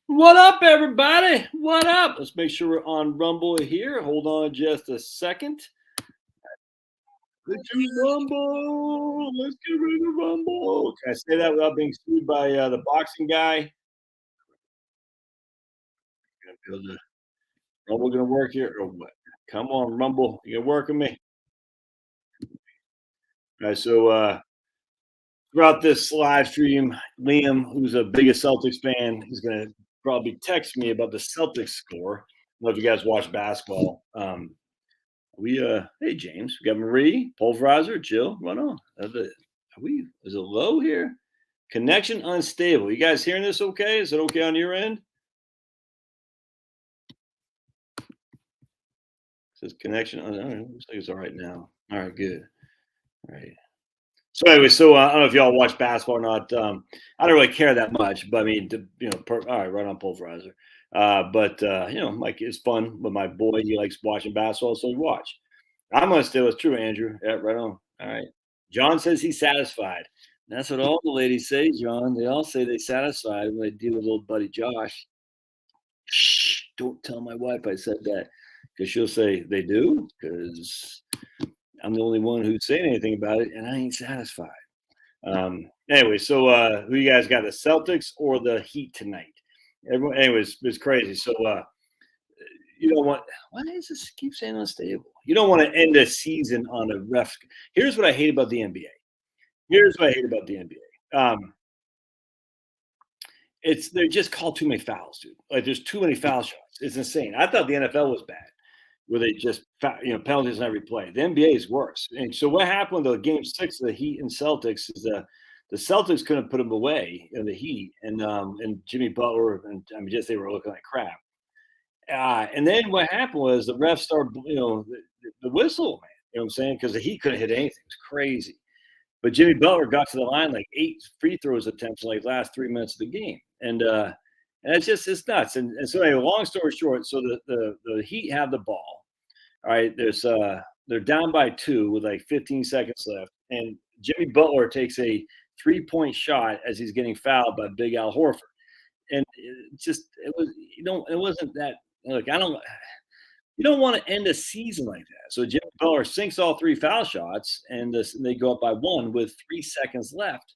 What up, everybody? What up? Let's make sure we're on Rumble here. Hold on just a second. Let's do Rumble. Let's get ready to Rumble. Can I say that without being sued by the boxing guy? Gonna be able to- Rumble gonna work here or what? Come on, Rumble. You gonna work with me? All right, so throughout this live stream, Liam, who's a biggest Celtics fan, he's gonna probably text me about the Celtics score. I don't know if you guys watch basketball. Hey James, we got Marie, pulverizer, Jill, run on. Is it low here? Connection unstable. You guys hearing this okay? Is it okay on your end? It says connection. All right, looks like it's all right now. All right, good. All right. So anyway, I don't know if y'all watch basketball or not. I don't really care that much, but I mean, all right, right on pulverizer. Like it's fun with my boy. He likes watching basketball, so we watch. I'm gonna stay with true, Andrew. Yeah, right on. All right. John says he's satisfied. That's what all the ladies say, John. They all say they're satisfied when they deal with little buddy Josh. Shh, don't tell my wife I said that because she'll say they do because I'm the only one who's saying anything about it and I ain't satisfied. Anyway, who you guys got, the Celtics or the Heat tonight? Anyways, it's crazy. You don't want, why does this keep saying unstable? You don't want to end a season on a ref. Here's what I hate about the NBA. Here's what I hate about the NBA. It's they just call too many fouls, dude. Like there's too many foul shots. It's insane. I thought the NFL was bad, where they just penalties on every play. The NBA is worse. And so what happened with the game six of the Heat and Celtics is the Celtics couldn't put them away in the Heat, and Jimmy Butler and I mean just they were looking like crap. And then what happened was the refs started, the whistle, man. You know what I'm saying? Because the Heat couldn't hit anything. It's crazy. But Jimmy Butler got to the line like 8 free throws attempts in like last 3 minutes of the game, and it's nuts. And so anyway, long story short, so the Heat have the ball. All right, they're down by 2 with like 15 seconds left, and Jimmy Butler takes a 3-point shot as he's getting fouled by Big Al Horford, and it wasn't that. Look, I don't. You don't want to end a season like that. So Jimmy Butler sinks all 3 foul shots, and they go up by 1 with 3 seconds left.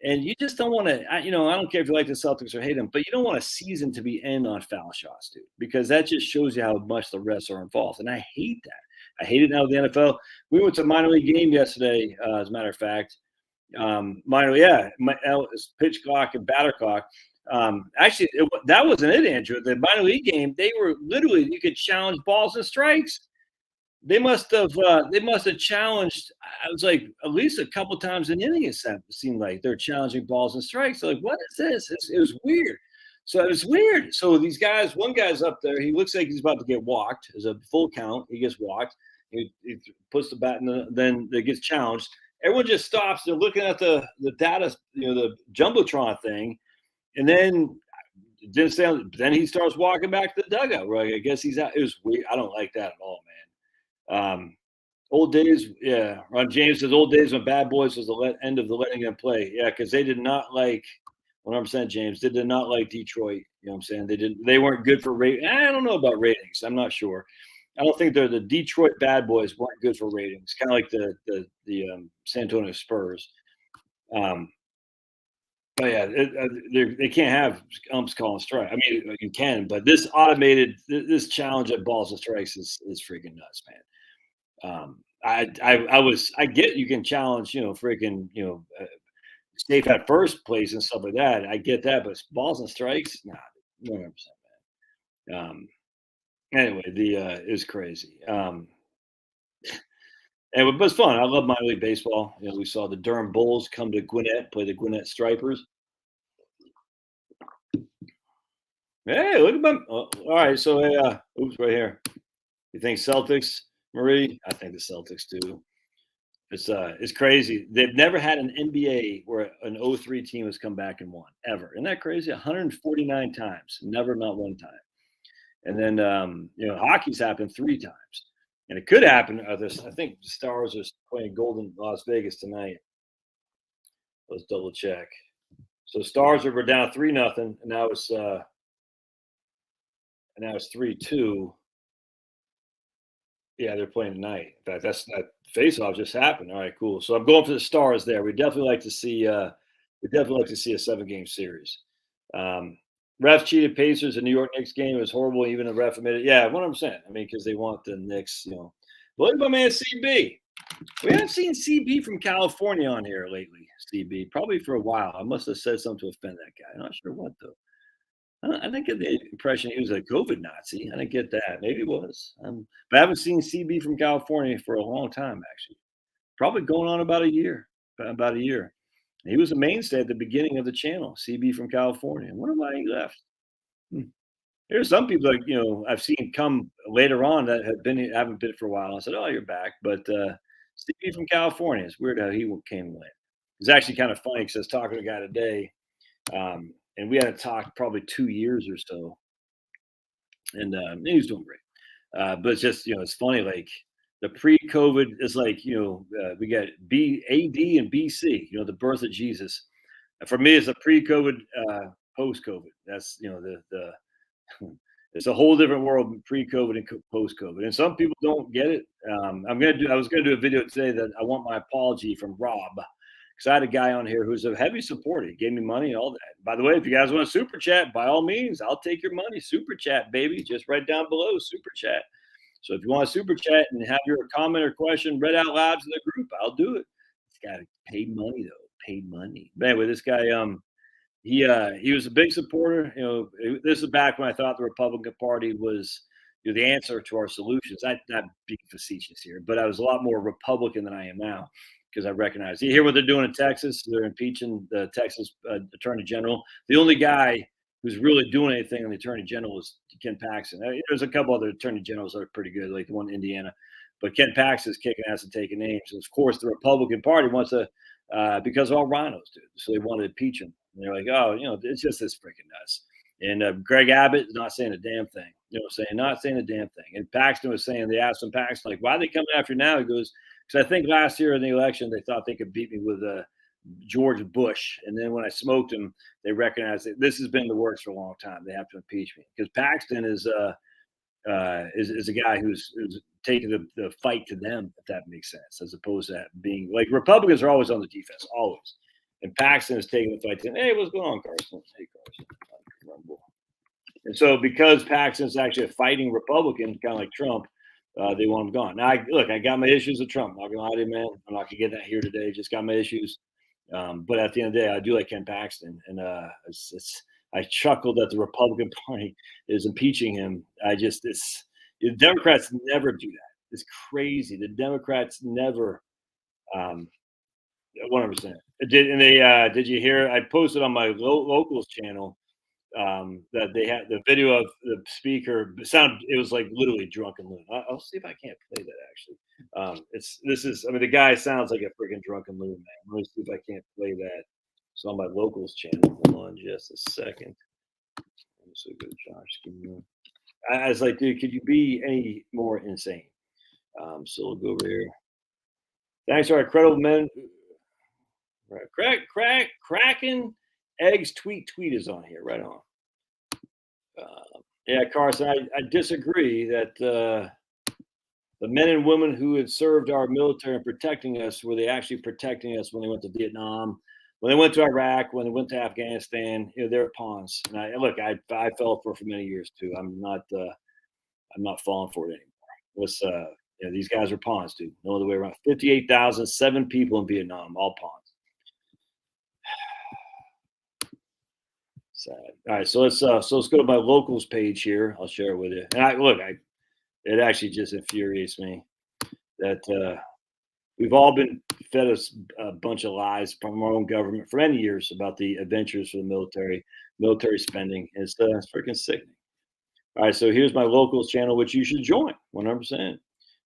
And you just don't want to. I don't care if you like the Celtics or hate them, but you don't want a season to be end on foul shots, dude, because that just shows you how much the refs are involved. And I hate that. I hate it now with the NFL. We went to a minor league game yesterday, as a matter of fact. Pitch clock and batter clock. Actually, that wasn't it, Andrew. The minor league game, they were literally you could challenge balls and strikes. They must have challenged. I was like at least a couple times an inning. It seemed like they're challenging balls and strikes. They're like, what is this? It was weird. So it was weird. So these guys, one guy's up there. He looks like he's about to get walked. It's a full count. He gets walked. He puts the bat in. Then it gets challenged. Everyone just stops. They're looking at the data, the jumbotron thing, and then didn't stay on. Then he starts walking back to the dugout. Right? I guess he's out. It was weird. I don't like that at all, man. Old days, yeah. Ron James says old days when Bad Boys was the end of the letting them play. Yeah, because they did not like 100% James. They did not like Detroit. You know what I'm saying? They weren't good for rating. I don't know about ratings. I'm not sure. I don't think the Detroit Bad Boys weren't good for ratings. Kind of like the San Antonio Spurs. Um, but yeah, they can't have umps calling strike. I mean, you can, but this challenge at balls and strikes is freaking nuts, man. I get you can challenge, freaking, safe at first place and stuff like that. I get that, but balls and strikes, nah, 100%, man. Anyway, it was crazy. And it was fun. I love minor league baseball. We saw the Durham Bulls come to Gwinnett, play the Gwinnett Stripers. Hey, look at them. Oh, all right, so oops, right here. You think Celtics, Marie? I think the Celtics too. It's crazy. They've never had an NBA where an 03 team has come back and won ever. Isn't that crazy? 149 times, never not one time. And then hockey's happened 3 times, and it could happen. I think the Stars are playing Golden Las Vegas tonight. Let's double check. So Stars were down 3-0, and now it's and now it's 3-2. Yeah, they're playing tonight. In fact, that face-off just happened. All right, cool. So I'm going for the Stars there. We definitely like to see a 7-game series. Um, Ref cheated Pacers. The New York Knicks game was horrible. Even the ref admitted. Yeah, 100%. I mean, because they want the Knicks, you know. But look at my man CB. We haven't seen CB from California on here lately. CB probably for a while. I must have said something to offend that guy. I'm not sure what though. I didn't get the impression he was a COVID Nazi. I didn't get that. Maybe he was. But I haven't seen CB from California for a long time, actually. Probably going on about a year. About a year. He was a mainstay at the beginning of the channel, CB from California. I wonder why he left. Hmm. There's some people like I've seen come later on that haven't been for a while. I said, "Oh, you're back," but CB from California. It's weird how he came and went. It's actually kind of funny because I was talking to a guy today, and we hadn't talked probably 2 years or so, and he was doing great. But it's just it's funny like the pre-COVID is like we got AD and BC, the birth of Jesus. For me, it's a pre-COVID, post-COVID. That's the it's a whole different world pre-COVID and post-COVID, and some people don't get it. I was gonna do a video today that I want my apology from Rob because I had a guy on here who's a heavy supporter. He gave me money and all that. By the way, if you guys want to super chat, by all means, I'll take your money. Super chat, baby. Just right down below, super chat. So if you want to super chat and have your comment or question read out loud to the group, I'll do it. It's got to pay money though. Paid money. But anyway, this guy, he was a big supporter. This is back when I thought the Republican Party was the answer to our solutions. Not being facetious here, but I was a lot more Republican than I am now because I recognize. You hear what they're doing in Texas? They're impeaching the Texas Attorney General. The only guy who's really doing anything on the Attorney General is Ken Paxton. There's a couple other Attorney Generals that are pretty good, like the one in Indiana. But Ken Paxton is kicking ass and taking names. And of course, the Republican Party wants to, because all rhinos do. So they want to impeach him. And they're like, oh, it's just this freaking nuts. And Greg Abbott is not saying a damn thing. Not saying a damn thing. And Paxton was saying, they asked him, Paxton, like, why are they coming after you now? He goes, because I think last year in the election, they thought they could beat me with George Bush. And then when I smoked him, they recognized that this has been the works for a long time. They have to impeach me because Paxton is a guy who's taking the fight to them, if that makes sense, as opposed to being like Republicans are always on the defense, always. And Paxton is taking the fight to them. Hey, what's going on, Carson? Hey, Carson. And so because Paxton's actually a fighting Republican, kind of like Trump, they want him gone. Now, I got my issues with Trump. I'm not going to lie to you, man. I'm not going to get that here today. Just got my issues. But at the end of the day, I do like Ken Paxton. And I chuckled that the Republican Party is impeaching him. The Democrats never do that. It's crazy. The Democrats never, 100%. Did you hear? I posted on my locals channel that they had the video of the speaker. It was like literally drunken loon. I'll see if I can't play that actually. The guy sounds like a freaking drunken loon, man. Let me see if I can't play that. It's on my locals channel. Hold on just a second. So good, Josh. I was like, dude, could you be any more insane? So we'll go over here. Thanks to our incredible men. Kraken Eggs tweet is on here. Right on. Yeah, Carson, I disagree that the men and women who had served our military and protecting us, were they actually protecting us when they went to Vietnam, when they went to Iraq, when they went to Afghanistan? They're pawns. And I fell for many years too. I'm not falling for it anymore. These guys are pawns, dude. No other way around. 58,007 people in Vietnam, all pawns. Sad. All right, so let's go to my locals page here. I'll share it with you. And it actually just infuriates me that we've all been fed a bunch of lies from our own government for many years about the adventures for the military spending. It's freaking sickening. All right, so here's my locals channel, which you should join 100%.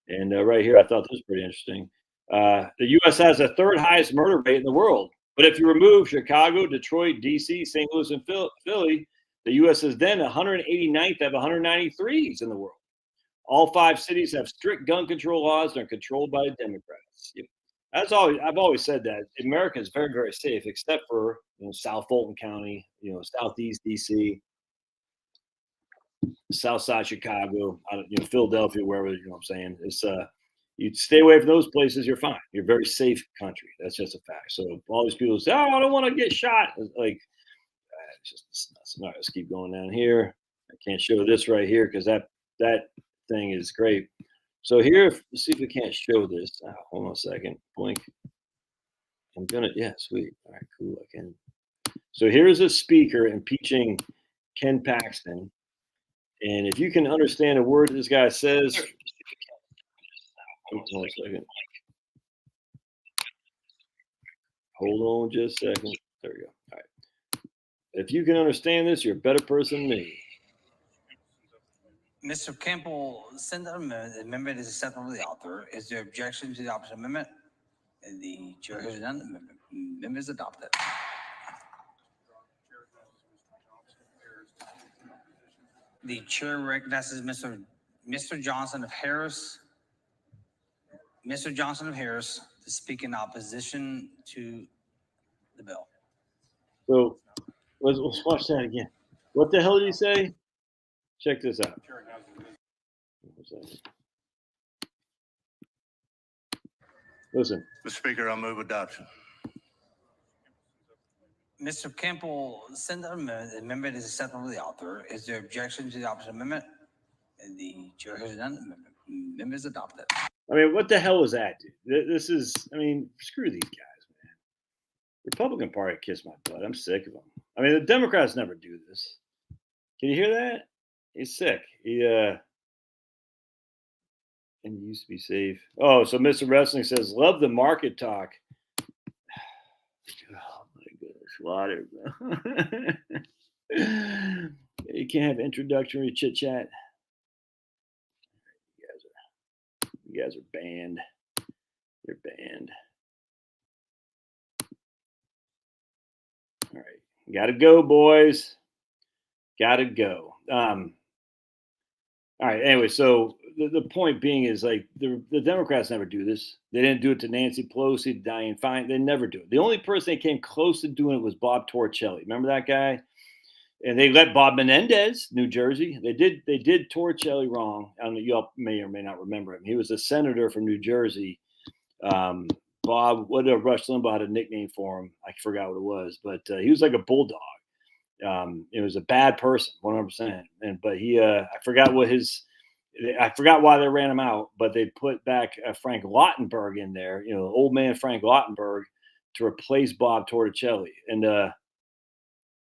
And right here, I thought this was pretty interesting. The U.S. has the third highest murder rate in the world. But if you remove Chicago, Detroit, D.C., St. Louis, and Philly, the U.S. is then 189th out of 193s in the world. All 5 cities have strict gun control laws and are controlled by Democrats. I've always said that America is very, very safe, except for South Fulton County, Southeast D.C. South Side Chicago, Philadelphia, wherever, you know what I'm saying? It's you stay away from those places, you're fine. You're a very safe country. That's just a fact. So all these people say, "Oh, I don't want to get shot." Like, it's nuts. All right, let's keep going down here. I can't show this right here because that thing is great. So here, let's see if we can't show this. Oh, hold on a second. Blink. I'm gonna. Yeah, sweet. All right, cool. I can. So here's a speaker impeaching Ken Paxton, and if you can understand a word this guy says, hold on a second. Hold on just a second. There we go. All right. If you can understand this, you're a better person than me. Mr. Campbell send an amendment. The amendment is acceptable to the author. Is there objection to the opposite amendment? And the chair has none. The amendment is adopted. The chair recognizes Mr. Johnson of Harris. Mr. Johnson of Harris to speak in opposition to the bill. So let's watch that again. What the hell did he say? Check this out. Listen. Mr. Speaker, I move adoption. Mr. Campbell send an amendment. The amendment is acceptable to the author. Is there objection to the opposite amendment? And the chair has none. The amendment is adopted. I mean, what the hell was that, dude? This is, I mean, screw these guys, man. Republican Party kiss my butt. I'm sick of them. I mean, the Democrats never do this. Can you hear that? He's sick. And he used to be safe. Oh, so Mr. Wrestling says, love the market talk. Oh my goodness, water. You can't have introductory chit chat. You guys are banned. You're banned. All right. Gotta go, boys. Gotta go. All right. Anyway, so the point being is like the Democrats never do this. They didn't do it to Nancy Pelosi, Dianne Feinstein. They never do it. The only person that came close to doing it was Bob Torricelli. Remember that guy? And they let Bob Menendez, New Jersey. They did Torricelli wrong. I don't know, you all may or may not remember him. He was a senator from New Jersey. Bob, what did Rush Limbaugh had a nickname for him? I forgot what it was, but he was like a bulldog. It was a bad person, 100%. But I forgot why they ran him out, but they put back Frank Lautenberg in there, old man Frank Lautenberg, to replace Bob Torricelli. And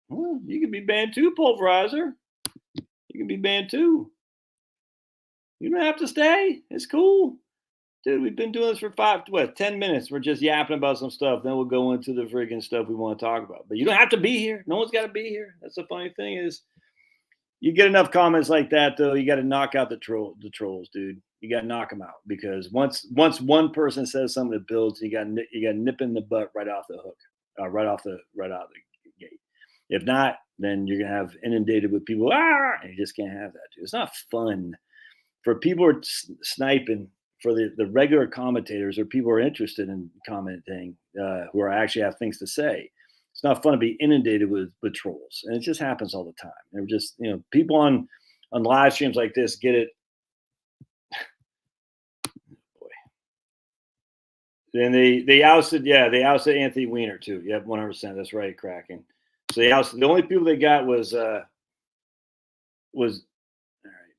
well, you can be banned too, Pulverizer. You can be banned too. You don't have to stay. It's cool. Dude, we've been doing this for 10 minutes. We're just yapping about some stuff. Then we'll go into the friggin' stuff we want to talk about. But you don't have to be here. No one's got to be here. That's the funny thing is you get enough comments like that, though, you got to knock out the trolls, dude. You got to knock them out because once one person says something that builds, you got to nip in the butt right off the hook, right out of the gate. If not, then you're going to have inundated with people, and you just can't have that, dude. It's not fun for people who are sniping. For the regular commentators or people who are interested in commenting, who are actually have things to say, it's not fun to be inundated with trolls, and it just happens all the time. They're just people on live streams like this get it. Boy, then they ousted Anthony Weiner too. Yep, 100%. That's right, Kraken. So they ousted the only people they got was all right,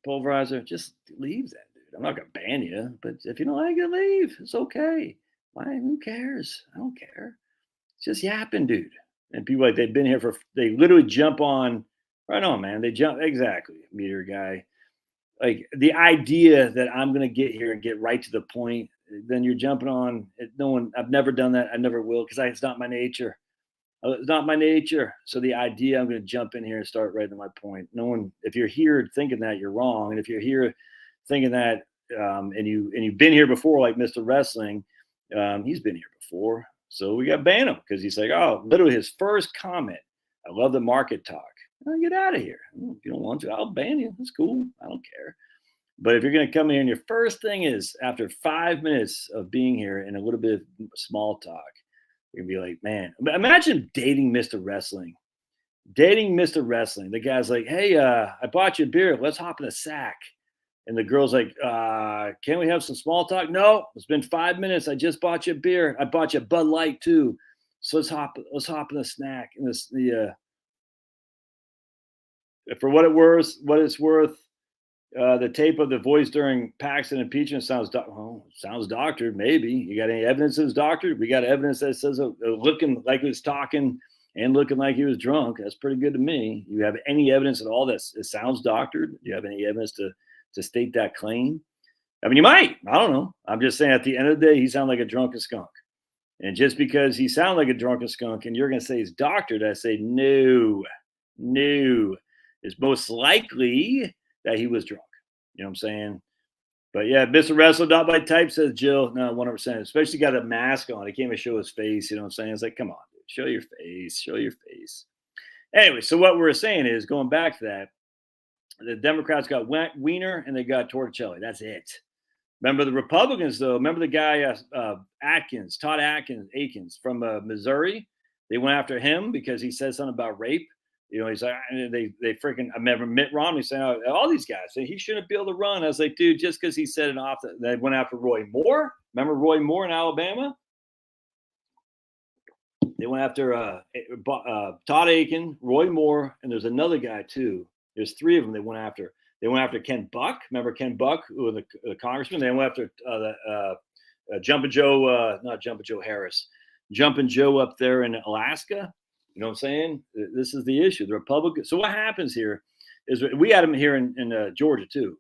Pulverizer. Just leave that. I'm not gonna ban you, but if you don't like it, leave. It's okay. Why? Who cares? I don't care. It's just yapping, dude. And people like they've been here they literally jump on. Right on, man. They jump exactly. Meteor guy. Like the idea that I'm gonna get here and get right to the point. Then you're jumping on. No one. I've never done that. I never will because it's not my nature. It's not my nature. So the idea I'm gonna jump in here and start right to my point. No one. If you're here thinking that, you're wrong. And if you're here thinking that and you've been here before, like Mr. Wrestling, he's been here before, so we got to ban him because he's like, oh, literally his first comment, I love the market talk. Oh, get out of here. If you don't want to, I'll ban you. That's cool. I don't care. But if you're going to come here and your first thing is after 5 minutes of being here and a little bit of small talk, you're going to be like, man, imagine dating Mr. Wrestling Dating Mr. Wrestling. The guy's like, hey, I bought you a beer. Let's hop in a sack. And the girl's like, can we have some small talk? No, it's been 5 minutes. I just bought you a beer. I bought you a Bud Light too. So let's hop in a snack. And for what it's worth, the tape of the voice during Paxton impeachment sounds doctored. Maybe you got any evidence it was doctored? We got evidence that says looking like he was talking and looking like he was drunk. That's pretty good to me. You have any evidence at all that it sounds doctored? Do you have any evidence to state that claim? I mean, you might. I don't know. I'm just saying at the end of the day, he sounded like a drunken skunk. And just because he sounded like a drunken skunk and you're going to say he's doctored, I say no. It's most likely that he was drunk. You know what I'm saying? But yeah, Mr. Wrestle Dot by Type says Jill. No, 100%. Especially got a mask on. He can't even show his face. You know what I'm saying? It's like, come on, dude. Show your face. Anyway, so what we're saying is going back to that, the Democrats got Wiener and they got Torricelli. That's it. Remember the Republicans, though. Remember the guy Todd Akins from Missouri. They went after him because he said something about rape. You know, he's like, they freaking. I remember Mitt Romney saying, all these guys say he shouldn't be able to run. I was like, dude, just because he said it off, they went after Roy Moore. Remember Roy Moore in Alabama? They went after Todd Aiken, Roy Moore, and there's another guy too. There's three of them they went after. They went after Ken Buck. Remember Ken Buck, who was the congressman? They went after Jumpin' Joe, not Jumpin' Joe Harris, Jumpin' Joe up there in Alaska. You know what I'm saying? This is the issue. The Republicans. So what happens here is we had them here in Georgia too.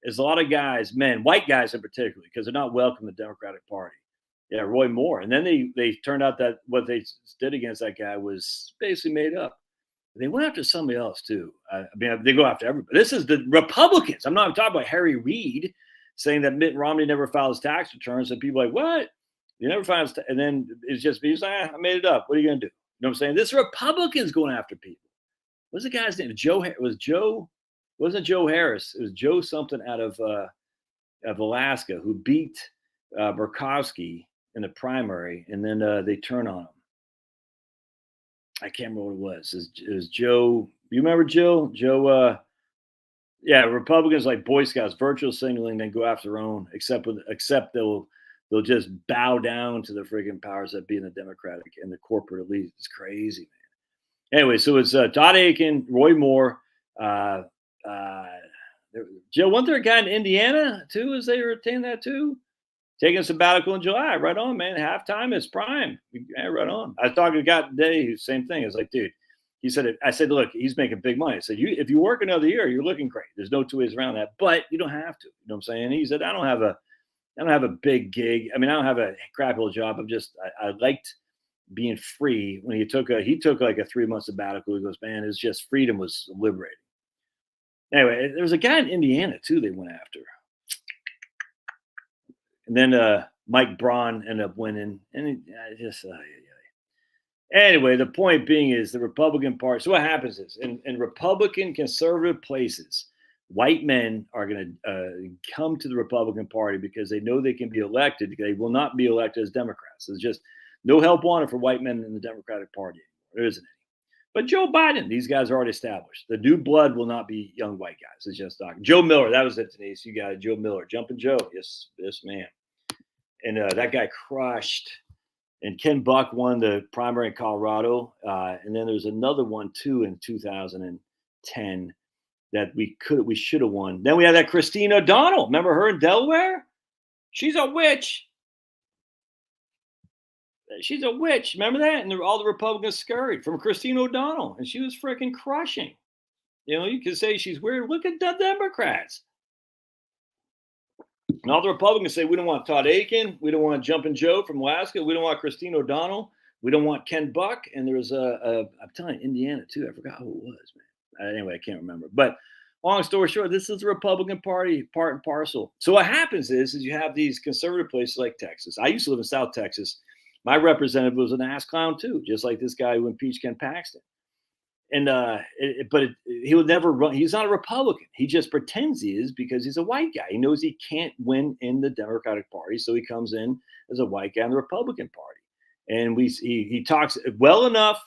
Is a lot of guys, men, white guys in particular, because they're not welcome to the Democratic Party. Yeah, Roy Moore. And then they turned out that what they did against that guy was basically made up. They went after somebody else too. I mean, they go after everybody. This is the Republicans. I'm not talking about Harry Reid saying that Mitt Romney never filed his tax returns. And people are like, what? You never filed and then it's just he's like, I made it up. What are you gonna do? You know what I'm saying? This Republicans going after people. What's the guy's name? Wasn't Joe Harris. It was Joe something out of Alaska who beat Murkowski in the primary, and then they turn on him. I can't remember what it was. It was Joe. You remember Joe? Yeah, Republicans like Boy Scouts, virtual signaling, then go after their own, except they'll just bow down to the freaking powers that be in the Democratic and the corporate elite. It's crazy, man. Anyway, so it's Todd Aiken, Roy Moore, Joe. Wasn't there a guy in Indiana too? As they retain that too? Taking a sabbatical in July. Right on, man. Halftime is prime. Yeah, right on. I was talking to a guy today, same thing. I was like, dude, I said, look, he's making big money. I said, if you work another year, you're looking great. There's no two ways around that, but you don't have to. You know what I'm saying? He said, I don't have a big gig. I mean, I don't have a crappy little job. I liked being free. When he took like a 3-month sabbatical. He goes, man, it's just freedom was liberating. Anyway, there was a guy in Indiana too they went after. And then Mike Braun ended up winning. And anyway, the point being is the Republican Party. So what happens is in Republican conservative places, white men are going to come to the Republican Party because they know they can be elected. They will not be elected as Democrats. There's just no help wanted for white men in the Democratic Party anymore. There isn't any. But Joe Biden, these guys are already established. The new blood will not be young white guys. It's just Joe Miller. That was it, Denise. You got it, Joe Miller. Jumpin' Joe. Yes, man. And that guy crushed. And Ken Buck won the primary in Colorado. And then there's another one, too, in 2010 that we should have won. Then we had that Christine O'Donnell. Remember her in Delaware? She's a witch. She's a witch. Remember that? And all the Republicans scurried from Christine O'Donnell. And she was freaking crushing. You know, you could say she's weird. Look at the Democrats. And all the Republicans say, we don't want Todd Aiken. We don't want Jumpin' Joe from Alaska. We don't want Christine O'Donnell. We don't want Ken Buck. And there's I'm telling you, Indiana, too. I forgot who it was, man. Anyway, I can't remember. But long story short, this is the Republican Party, part and parcel. So what happens is you have these conservative places like Texas. I used to live in South Texas. My representative was an ass clown, too, just like this guy who impeached Ken Paxton. And he would never run. He's not a Republican. He just pretends he is because he's a white guy. He knows he can't win in the Democratic Party, so he comes in as a white guy in the Republican Party. And he talks well enough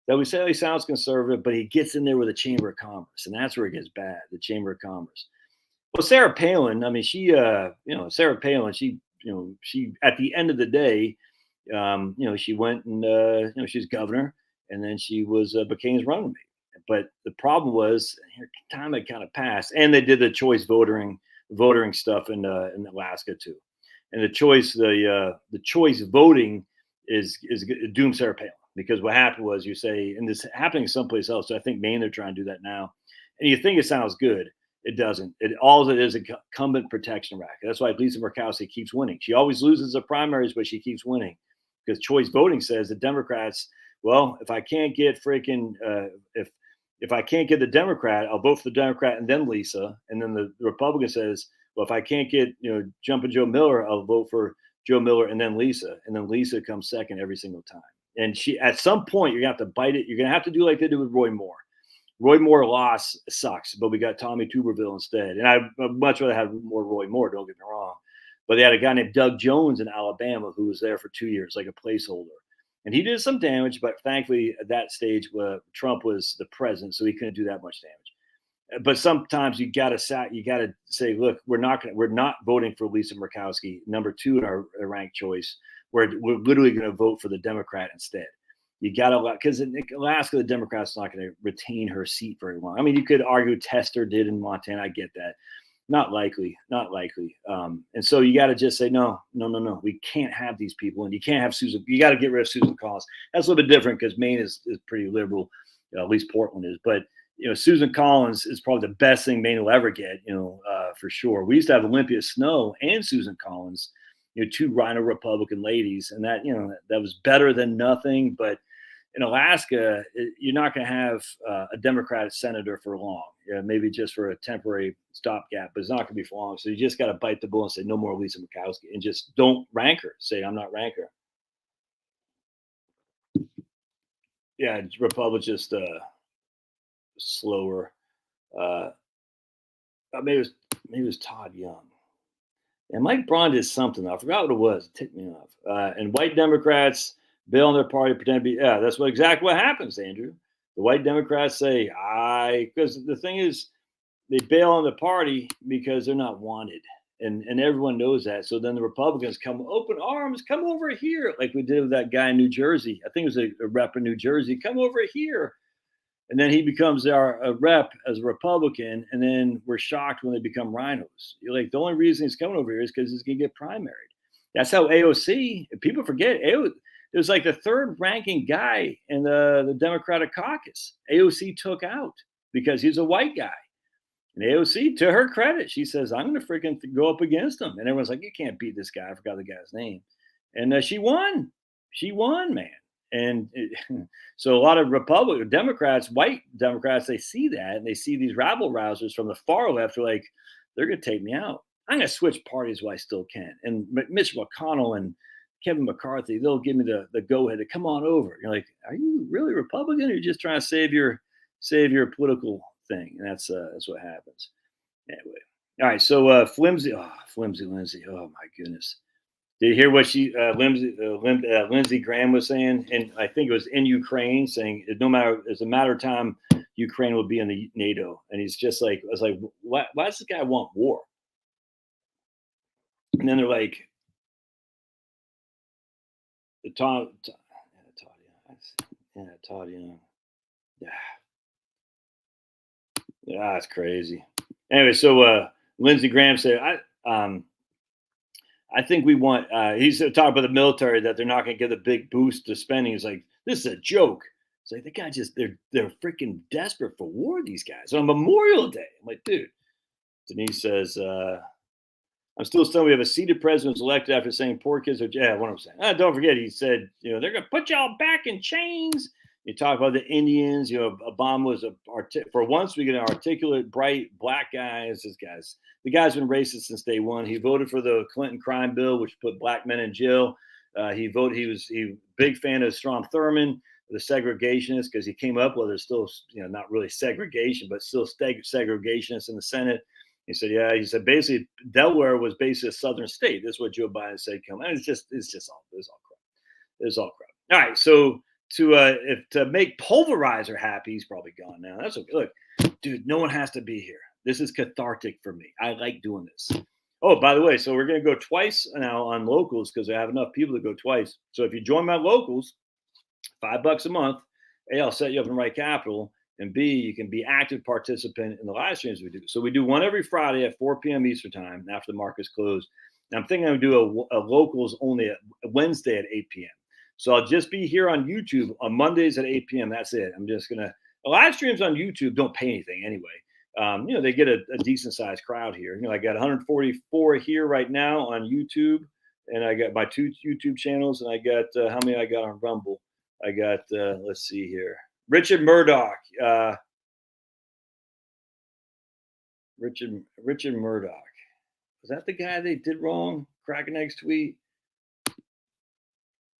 that we say he sounds conservative, but he gets in there with the Chamber of Commerce, and that's where it gets bad. The Chamber of Commerce. Well, Sarah Palin, I mean, Sarah Palin, she at the end of the day, she went and she's governor, and then she became running mate. But the problem was her time had kind of passed, and they did the choice voting stuff in Alaska too, and the choice voting is doomed Sarah Palin, because what happened was, you say, and this happening someplace else. So I think Maine, they're trying to do that now, and you think it sounds good. It doesn't. All it is incumbent protection racket. That's why Lisa Murkowski keeps winning. She always loses the primaries, but she keeps winning, because choice voting says the Democrats, well, if I can't get if I can't get the Democrat, I'll vote for the Democrat and then Lisa. And then the Republican says, well, if I can't get Jumpin' Joe Miller, I'll vote for Joe Miller and then Lisa. And then Lisa comes second every single time. And at some point, you're gonna have to bite it. You're gonna have to do like they did with Roy Moore. Roy Moore loss sucks, but we got Tommy Tuberville instead. And I'd much rather have more Roy Moore, don't get me wrong. But they had a guy named Doug Jones in Alabama who was there for 2 years, like a placeholder. And he did some damage, but thankfully at that stage, Trump was the president, so he couldn't do that much damage. But sometimes you gotta say, look, we're not voting for Lisa Murkowski, number 2 in our ranked choice. We're literally going to vote for the Democrat instead. You got to, because in Alaska, the Democrats not going to retain her seat very long. I mean, you could argue Tester did in Montana. I get that. Not likely. And so you got to just say, no. We can't have these people. And you can't have Susan. You got to get rid of Susan Collins. That's a little bit different because Maine is pretty liberal, at least Portland is. But, Susan Collins is probably the best thing Maine will ever get, for sure. We used to have Olympia Snowe and Susan Collins, 2 Rhino Republican ladies. And that, that was better than nothing. But in Alaska, you're not going to have a Democratic senator for long. Maybe just for a temporary stopgap, but it's not going to be for long. So you just got to bite the bullet and say no more Lisa Murkowski, and just don't rank her. Say I'm not rank her. Yeah, Republicans just slower. Maybe it was Todd Young. And Mike Braun did something. I forgot what it was. It ticked me off. And white Democrats bail on their party, pretend to be. Yeah, that's exactly what happens, Andrew. The white Democrats say, because the thing is, they bail on the party because they're not wanted. And everyone knows that. So then the Republicans come open arms, come over here, like we did with that guy in New Jersey. I think it was a rep in New Jersey. Come over here. And then he becomes a rep as a Republican. And then we're shocked when they become rhinos. You're like, the only reason he's coming over here is because he's going to get primaried. That's how AOC, people forget, it was like the 3rd ranking guy in the Democratic caucus. AOC took out because he's a white guy. And AOC, to her credit, she says, I'm going to freaking go up against him. And everyone's like, you can't beat this guy. I forgot the guy's name. And she won. She won, man. And so a lot of Democrats, white Democrats, they see that, and they see these rabble rousers from the far left are like, they're going to take me out. I'm going to switch parties while I still can. And Mitch McConnell and Kevin McCarthy, they'll give me the go ahead to come on over. You're like, are you really Republican, or are you just trying to save your political thing? And that's what happens. Anyway, all right. So Flimsy Lindsay. Oh my goodness. Did you hear what Lindsey Graham was saying? And I think it was in Ukraine, saying it's a matter of time Ukraine will be in the NATO. And he's just like, I was like, why does this guy want war? And then they're like, Todd Young. Yeah, that's crazy. Anyway, so Lindsey Graham said, I think we want. He's talking about the military, that they're not going to give a big boost to spending. He's like, this is a joke. It's like, the guy they're freaking desperate for war. These guys on Memorial Day. I'm like, dude. Denise says, I'm still stunned we have a seated president who's elected after saying poor kids are. Yeah, what I'm saying. Don't forget, he said, they're going to put y'all back in chains. You talk about the Indians. Obama was for once we get an articulate, bright black guy. The guy's been racist since day one. He voted for the Clinton crime bill, which put black men in jail. He was big fan of Strom Thurmond, the segregationists, because he came up with there's still not really segregation, but still segregationists in the Senate. He said basically Delaware was basically a southern state. That's what Joe Biden said. And it's all crap. It's all crap. All right, so to make Pulverizer happy. He's probably gone now. That's okay. Look, dude, no one has to be here. This is cathartic for me. I like doing this. Oh, by the way, so we're gonna go twice now on locals because I have enough people to go twice. So if you join my locals, $5 a month, A, I'll set you up in Right Capital, and B, you can be active participant in the live streams we do. So we do one every Friday at 4 p.m. Eastern time after the market's closed. And I'm thinking I'm gonna do a locals only a Wednesday at 8 p.m. So I'll just be here on YouTube on Mondays at 8 p.m. That's it. I'm just gonna live streams on YouTube don't pay anything anyway. They get a decent sized crowd here. I got 144 here right now on YouTube, and I got my 2 YouTube channels, and I got how many I got on Rumble. I got let's see here, Richard Murdoch. Richard Murdoch. Was that the guy they did wrong? Cracking Eggs tweet.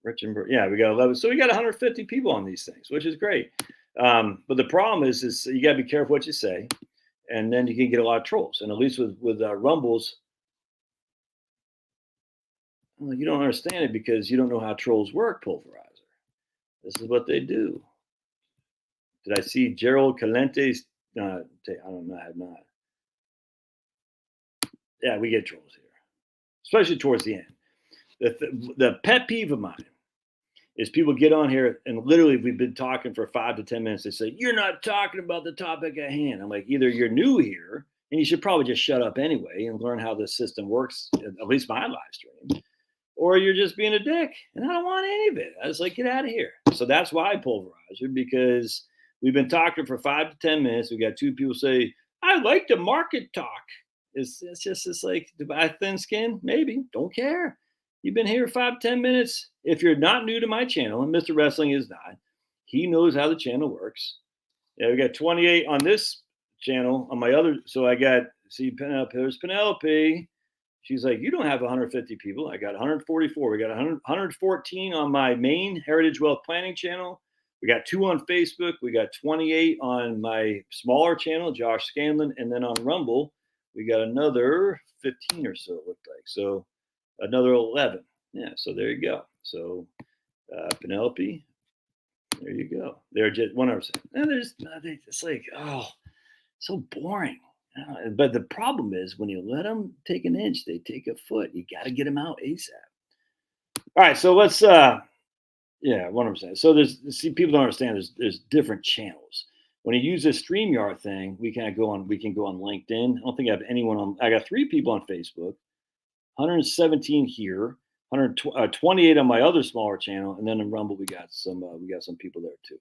Yeah, we got 11. So we got 150 people on these things, which is great. But the problem is you got to be careful what you say, and then you can get a lot of trolls. And at least with Rumbles, well, you don't understand it because you don't know how trolls work, Pulverizer. This is what they do. Did I see Gerald Calente's? I don't know. I have not. Yeah, we get trolls here, especially towards the end. The pet peeve of mine is people get on here and literally we've been talking for 5 to 10 minutes. They say, you're not talking about the topic at hand. I'm like, either you're new here and you should probably just shut up anyway and learn how the system works, at least my live stream, or you're just being a dick. And I don't want any of it. I was like, get out of here. So that's why I Pulverizer, because we've been talking for 5 to 10 minutes. We got 2 people say, I like the market talk. It's like, do I have thin skin? Maybe. Don't care. You've been here 5, 10 minutes. If you're not new to my channel, and Mr. Wrestling is not, he knows how the channel works. Yeah, we got 28 on this channel. On my other, so I got, see, Penelope, there's Penelope. She's like, you don't have 150 people. I got 144. We got 114 on my main Heritage Wealth Planning channel. We got 2 on Facebook. We got 28 on my smaller channel, Josh Scanlon. And then on Rumble, we got another 15 or so, it looked like. So another 11. Yeah, so there you go. So Penelope, there you go. They're just 100%. And it's like, oh, so boring. But the problem is when you let them take an inch, they take a foot. You got to get them out ASAP. All right, so let's, 100%. So people don't understand there's different channels. When you use this StreamYard thing, we can go on LinkedIn. I don't think I have anyone on. I got 3 people on Facebook, 117 here, 128 on my other smaller channel, and then in Rumble we got some people there too.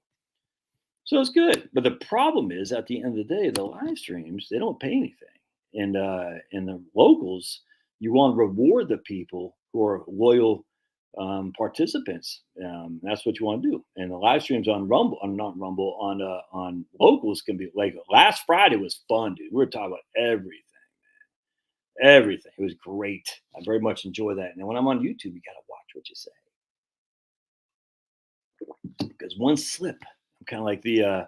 So it's good. But the problem is at the end of the day, the live streams, they don't pay anything. And the locals, you want to reward the people who are loyal participants. That's what you want to do. And the live streams on Rumble, on locals can be like last Friday was fun, dude. We were talking about everything, man. Everything. It was great. I very much enjoy that. And when I'm on YouTube, you got to watch what you say. Because one slip, I'm kind of like the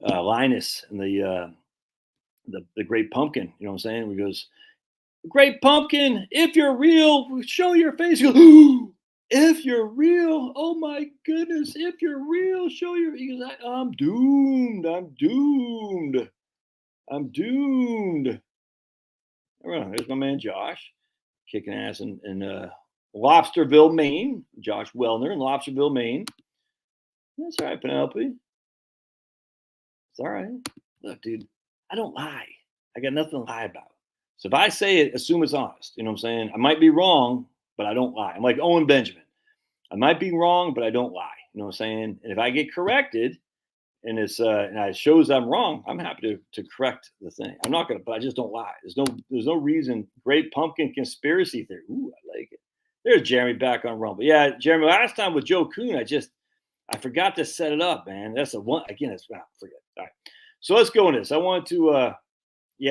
Linus and the Great Pumpkin, you know what I'm saying? Where he goes, Great Pumpkin, if you're real, show your face. He goes, if you're real, oh my goodness, if you're real, show your. He goes, I'm doomed. I'm doomed. I'm doomed. There's my man Josh, kicking ass in Lobsterville, Maine. Josh Wellner in Lobsterville, Maine. That's all right, Penelope. It's all right. Look, dude, I don't lie. I got nothing to lie about. So if I say it, assume it's honest. You know what I'm saying? I might be wrong, but I don't lie. I'm like Owen Benjamin. I might be wrong, but I don't lie. You know what I'm saying? And if I get corrected and it shows I'm wrong, I'm happy to correct the thing. I'm not gonna, but I just don't lie. There's no reason. Great Pumpkin conspiracy theory. Ooh, I like it. There's Jeremy back on Rumble. Yeah, Jeremy. Last time with Joe Kuhn, I forgot to set it up, man. That's a one again. It's forget. All right. So let's go in this. I wanted to.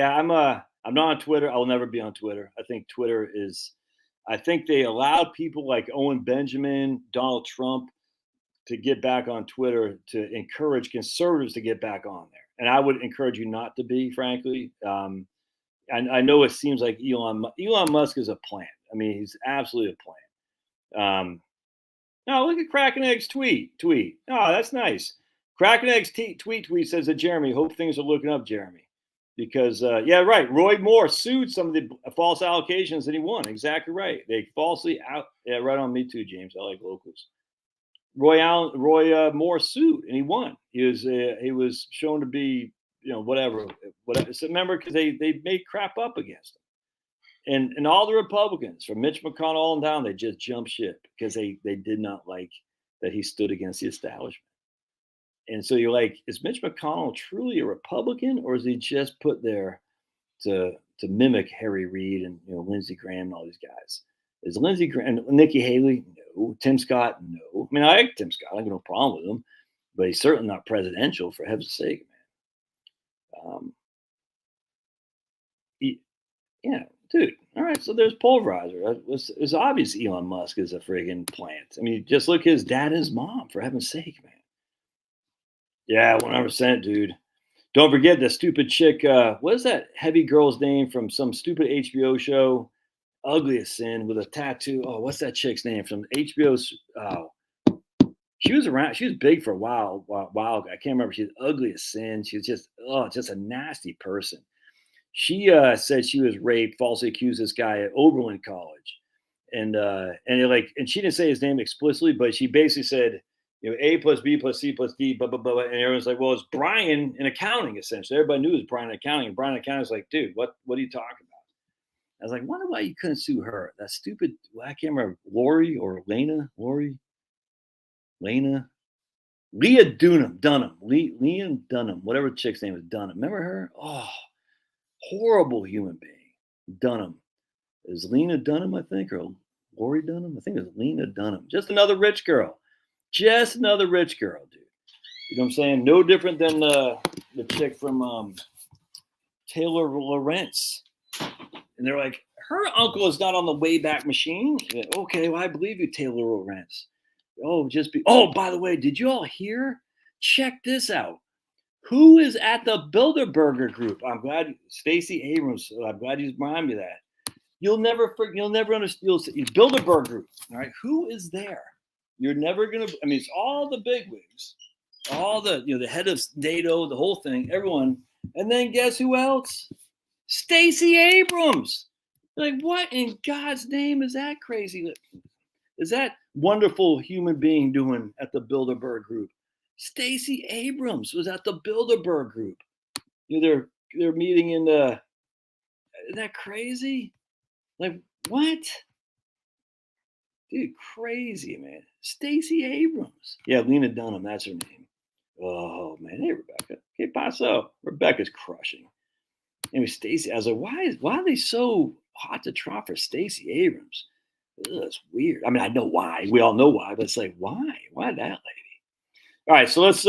I'm not on Twitter. I'll never be on Twitter. I think Twitter is. I think they allowed people like Owen Benjamin, Donald Trump, to get back on Twitter to encourage conservatives to get back on there. And I would encourage you not to be, frankly. I know it seems like Elon Musk is a plant. I mean, he's absolutely a plant. No, look at Cracking Eggs tweet. Oh, that's nice. Cracking Eggs tweet says that Jeremy, hope things are looking up, Jeremy. Because, yeah, right. Roy Moore sued some of the false allocations and he won. Exactly right. They falsely out. Yeah, right on me too, James. I like locals. Roy Moore sued and he won. He was shown to be, whatever. So remember, because they made crap up against him. And all the Republicans, from Mitch McConnell on down, they just jumped ship because they did not like that he stood against the establishment. And so you're like, is Mitch McConnell truly a Republican, or is he just put there to mimic Harry Reid and Lindsey Graham and all these guys? Is Lindsey Graham and Nikki Haley? No. Tim Scott? No. I mean, I like Tim Scott. I have no problem with him, but he's certainly not presidential, for heaven's sake, man. Yeah, dude. All right, so there's Pulverizer. It's obvious Elon Musk is a friggin' plant. I mean, just look at his dad and his mom, for heaven's sake, man. Yeah, 100%, dude. Don't forget the stupid chick. What is that heavy girl's name from some stupid HBO show? Ugliest Sin with a tattoo. Oh, what's that chick's name from HBO's? Oh, she was around. She was big for a while. I can't remember. She's Ugliest Sin. She was just a nasty person. She said she was raped, falsely accused this guy at Oberlin College, and she didn't say his name explicitly, but she basically said, A plus B plus C plus D, blah blah blah, and everyone's like, well, it's Brian in accounting, essentially. Everybody knew it was Brian in accounting, and Brian in accounting was like, dude, what are you talking about? I was like, wonder why you couldn't sue her. That stupid, I can't remember, Lori or Lena, Leah Dunham, Leah Dunham, whatever the chick's name is, Dunham. Remember her? Oh, horrible human being. Dunham. Is Lena Dunham, I think, or Lori Dunham? I think it's Lena Dunham. Just another rich girl. Just another rich girl, dude. You know what I'm saying? No different than the chick from Taylor Lorenz. And they're like, her uncle is not on the Wayback Machine. Okay, well, I believe you, Taylor Lorenz. Oh, by the way, did you all hear? Check this out. Who is at the Bilderberger Group? I'm glad Stacey Abrams. I'm glad you reminded me of that. You'll never understand. You'll see Bilderberger Group. All right, who is there? You're never gonna. I mean, it's all the bigwigs, all the the head of NATO, the whole thing, everyone. And then guess who else? Stacey Abrams. Like, what in God's name is that crazy? Is that wonderful human being doing at the Bilderberg Group? Stacey Abrams was at the Bilderberg Group. They're meeting in the. Isn't that crazy? Like, what? Dude, crazy, man. Stacey Abrams. Yeah, Lena Dunham, that's her name. Oh, man. Hey, Rebecca. Que paso? Rebecca's crushing. Anyway, Stacey, I was like, why are they so hot to trot for Stacey Abrams? Ugh, it's weird. I mean, I know why. We all know why, but it's like, why? Why that lady? All right, so let's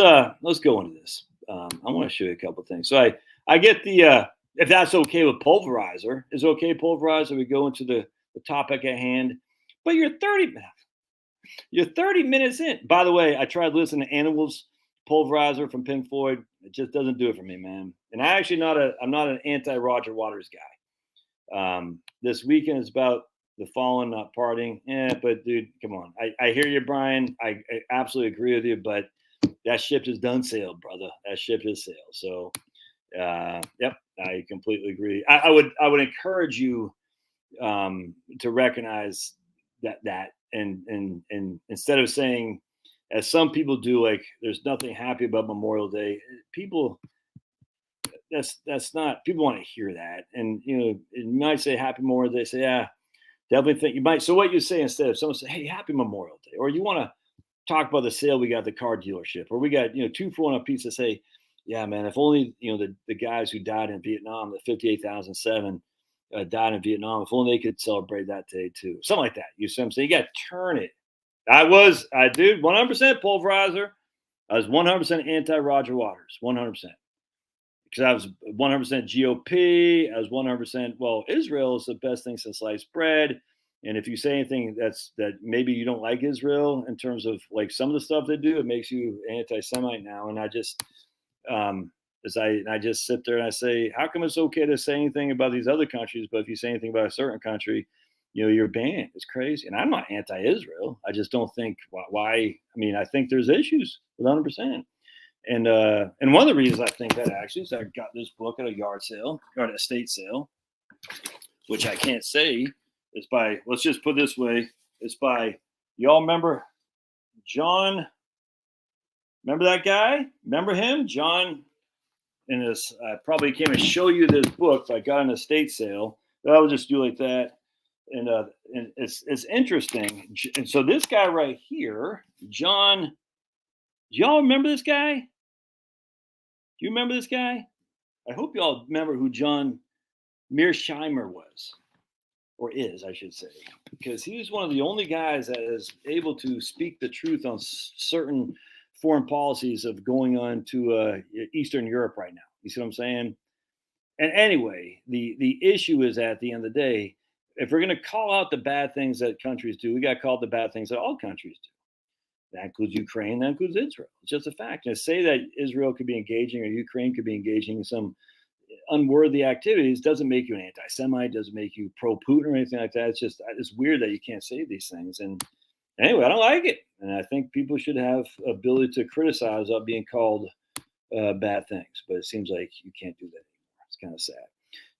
go into this. I want to show you a couple of things. So I get the if that's okay with Pulverizer. Is it okay, Pulverizer? We go into the topic at hand. But you're 30 minutes in. By the way, I tried listening to Animals Pulverizer from Pink Floyd. It just doesn't do it for me, man. And I'm not an anti-Roger Waters guy. This weekend is about the fallen, not partying. But dude, come on. I hear you, Brian. I absolutely agree with you, but that ship has done sailed, brother. That ship has sailed. So yep, I completely agree. I would encourage you to recognize that and instead of saying, as some people do, like there's nothing happy about Memorial Day, that's not, people want to hear that. And you might say happy Memorial Day, say, yeah, definitely think you might. So what you say instead of someone say, hey, happy Memorial Day, or you want to talk about the sale we got at the car dealership, or we got 2 for 1 on pizza, say, yeah, man, if only the guys who died in Vietnam, the 58,007 died in Vietnam, if only they could celebrate that day too. Something like that. You see what I'm saying? You got to turn it. I did 100% Pulverizer. I was 100% anti-Roger Waters, 100%. Because I was 100% GOP. I was 100%, well, Israel is the best thing since sliced bread. And if you say anything that maybe you don't like Israel in terms of like some of the stuff they do, it makes you anti-Semite now. And I just, I just sit there and I say, how come it's okay to say anything about these other countries, but if you say anything about a certain country, you're banned. It's crazy. And I'm not anti-Israel. I just don't think why. I mean, I think there's issues 100%. And one of the reasons I think that actually is I got this book at a yard sale or at a estate sale, which I can't say is by, let's just put it this way, it's by, y'all remember John, remember that guy? Remember him? John, and this, I probably can't even show you this book, but I got an estate sale, but I will just do like that. And it's interesting. And so this guy right here, John, y'all remember this guy? Do you remember this guy? I hope y'all remember who John Mearsheimer was, or is, I should say, because he was one of the only guys that is able to speak the truth on certain foreign policies of going on to Eastern Europe right now. You see what I'm saying? And anyway, the issue is at the end of the day, if we're going to call out the bad things that countries do, we got to call out the bad things that all countries do. That includes Ukraine, that includes Israel. It's just a fact. And to say that Israel could be engaging or Ukraine could be engaging in some unworthy activities doesn't make you an anti-Semite, doesn't make you pro-Putin or anything like that. It's weird that you can't say these things. And anyway, I don't like it. And I think people should have ability to criticize without being called bad things. But it seems like you can't do that anymore. It's kind of sad.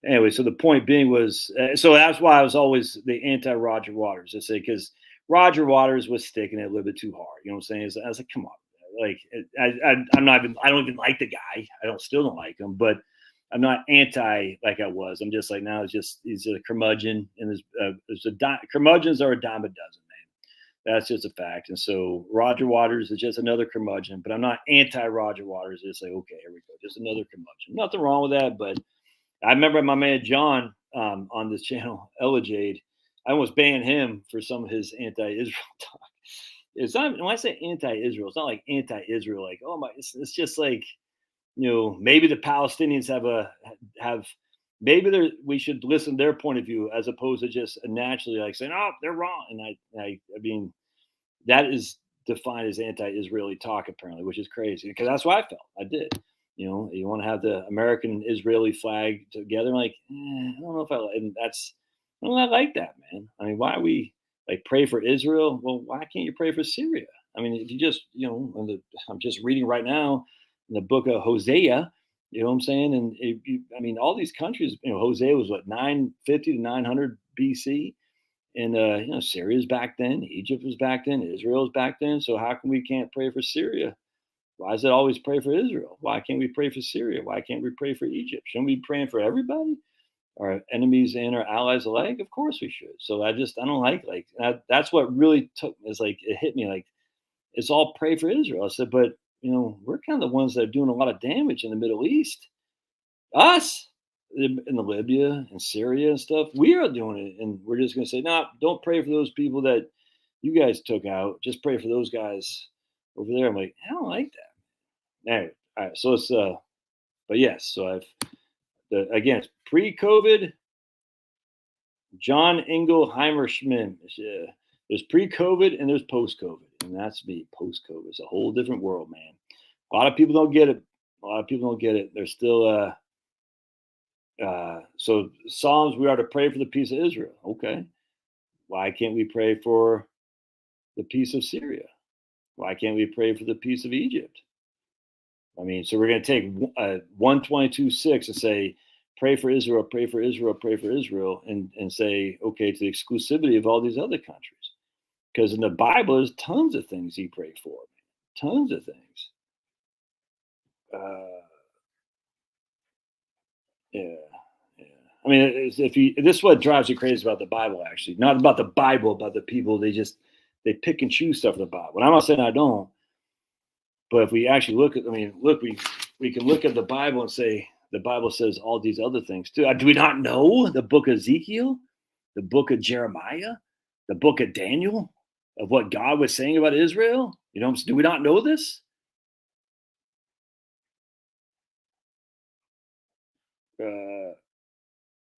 Anyway, so the point being was, so that's why I was always the anti-Roger Waters. I say, because Roger Waters was sticking it a little bit too hard. You know what I'm saying? I was like, come on. Like, I don't even like the guy. Still don't like him, but I'm not anti like I was. I'm just like, now he's a curmudgeon, and curmudgeons are a dime a dozen, man. That's just a fact. And so Roger Waters is just another curmudgeon, but I'm not anti Roger Waters. It's like, okay, here we go. Just another curmudgeon. Nothing wrong with that. But I remember my man John on this channel, Elajade, I almost banned him for some of his anti-Israel talk. It's not, when I say anti-Israel, it's not like anti-Israel, like, oh my, it's just like, maybe the Palestinians we should listen to their point of view as opposed to just naturally like saying, oh, they're wrong. And I mean, that is defined as anti-Israeli talk apparently, which is crazy because that's what I felt. I did. You want to have the American Israeli flag together. I'm like, I don't know if I like that, man. I mean, why are we like pray for Israel? Well, why can't you pray for Syria? I mean, if you just, I'm just reading right now in the book of Hosea, you know what I'm saying? And all these countries, Hosea was what, 950 to 900 BC. And, Syria's back then, Egypt was back then, Israel's back then. So how come we can't pray for Syria? Why is it always pray for Israel? Why can't we pray for Syria? Why can't we pray for Egypt? Shouldn't we be praying for everybody? Our enemies and our allies alike? Of course we should. So I don't like that's what really it hit me like, it's all pray for Israel. I said, but we're kind of the ones that are doing a lot of damage in the Middle East. Us in the Libya and Syria and stuff, we are doing it. And we're just going to say, no, don't pray for those people that you guys took out. Just pray for those guys over there. I'm like, I don't like that. Anyway, all right. So it's, but yes, so again, it's pre-COVID, John Ingleheimer Schmidt. There's pre-COVID and there's post-COVID. And that's me, post-COVID. It's a whole different world, man. A lot of people don't get it. There's still, so Psalms, we are to pray for the peace of Israel. Okay. Why can't we pray for the peace of Syria? Why can't we pray for the peace of Egypt? I mean, so we're going to take 122:6 and say, pray for Israel, pray for Israel, pray for Israel, and say, okay, to the exclusivity of all these other countries. Because in the Bible, there's tons of things he prayed for. Tons of things. Yeah. I mean, this is what drives you crazy about the Bible, actually. Not about the Bible, but the people, they pick and choose stuff in the Bible. And I'm not saying I don't. But if we actually we can look at the Bible and say, the Bible says all these other things too. Do we not know the book of Ezekiel, the book of Jeremiah, the book of Daniel, of what God was saying about Israel? Do we not know this?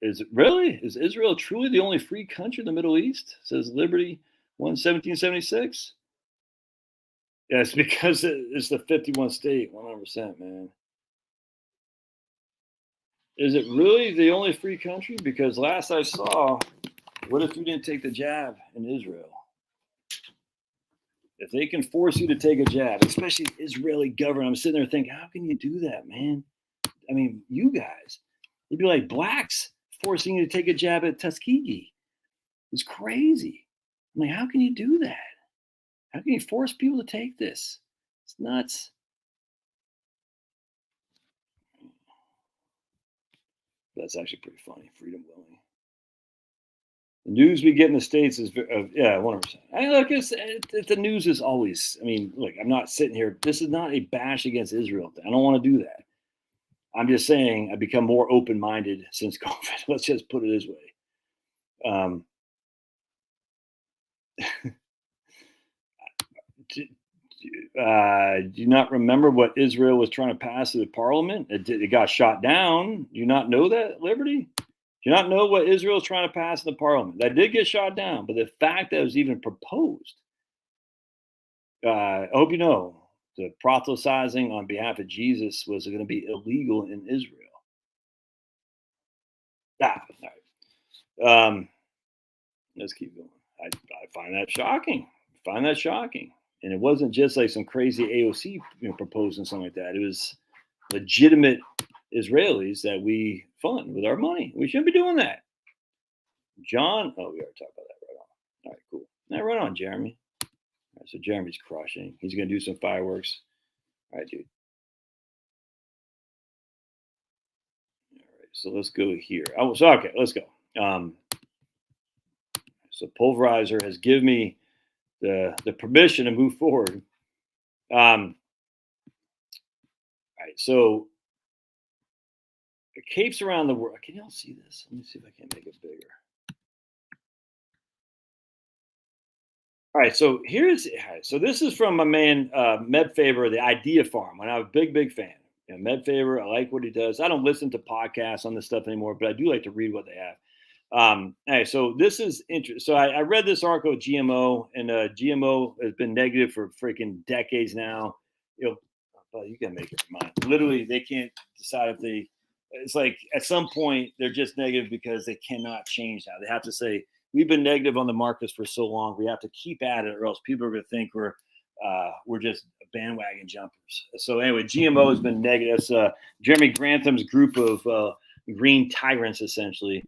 Is Israel truly the only free country in the Middle East? Says Liberty 1/1776. Yeah, it's because it's the 51 state, 100%, man. Is it really the only free country? Because last I saw, What if you didn't take the jab in Israel? If they can force you to take a jab, especially Israeli government, I'm sitting there thinking, how can you do that, man? I mean, you guys, it'd be like blacks forcing you to take a jab at Tuskegee. It's crazy. I'm like, how can you do that? How can you force people to take this? It's nuts. That's actually pretty funny. Freedom willing. The news we get in the States is, yeah, 100%. I look, the news is always, I mean, look, I'm not sitting here. This is not a bash against Israel. I don't want to do that. I'm just saying I've become more open-minded since COVID. Let's just put it this way. Do you not remember what Israel was trying to pass to the parliament? It got shot down. Do you not know that, Liberty? Do you not know what Israel is trying to pass in the parliament? That did get shot down, but the fact that it was even proposed, I hope you know, the proselytizing on behalf of Jesus was going to be illegal in Israel. All right. Let's keep going. I find that shocking. And it wasn't just like some crazy AOC proposing something like that. It was legitimate Israelis that we fund with our money. We shouldn't be doing that. John, we already talked about that. Right on. All right, cool. Now, right on, Jeremy. All right, so Jeremy's crushing. He's going to do some fireworks. All right, dude. All right, so let's go here. Okay, let's go. So Pulverizer has given me the permission to move forward. All right, so capes around the world. Can y'all see this? Let me see if I can make it bigger. All right, so this is from my man Med Favor, the Idea Farm. And I'm a big fan. Med Favor, I like what he does. I don't listen to podcasts on this stuff anymore, but I do like to read what they have. All right, so this is interesting. So I read this article with GMO, and GMO has been negative for freaking decades now. You can make it mine. Literally, they can't decide if they. It's like at some point they're just negative because they cannot change now. They have to say we've been negative on the markets for so long. We have to keep at it, or else people are going to think we're just bandwagon jumpers. So anyway, GMO has been negative. That's Jeremy Grantham's group of green tyrants, essentially.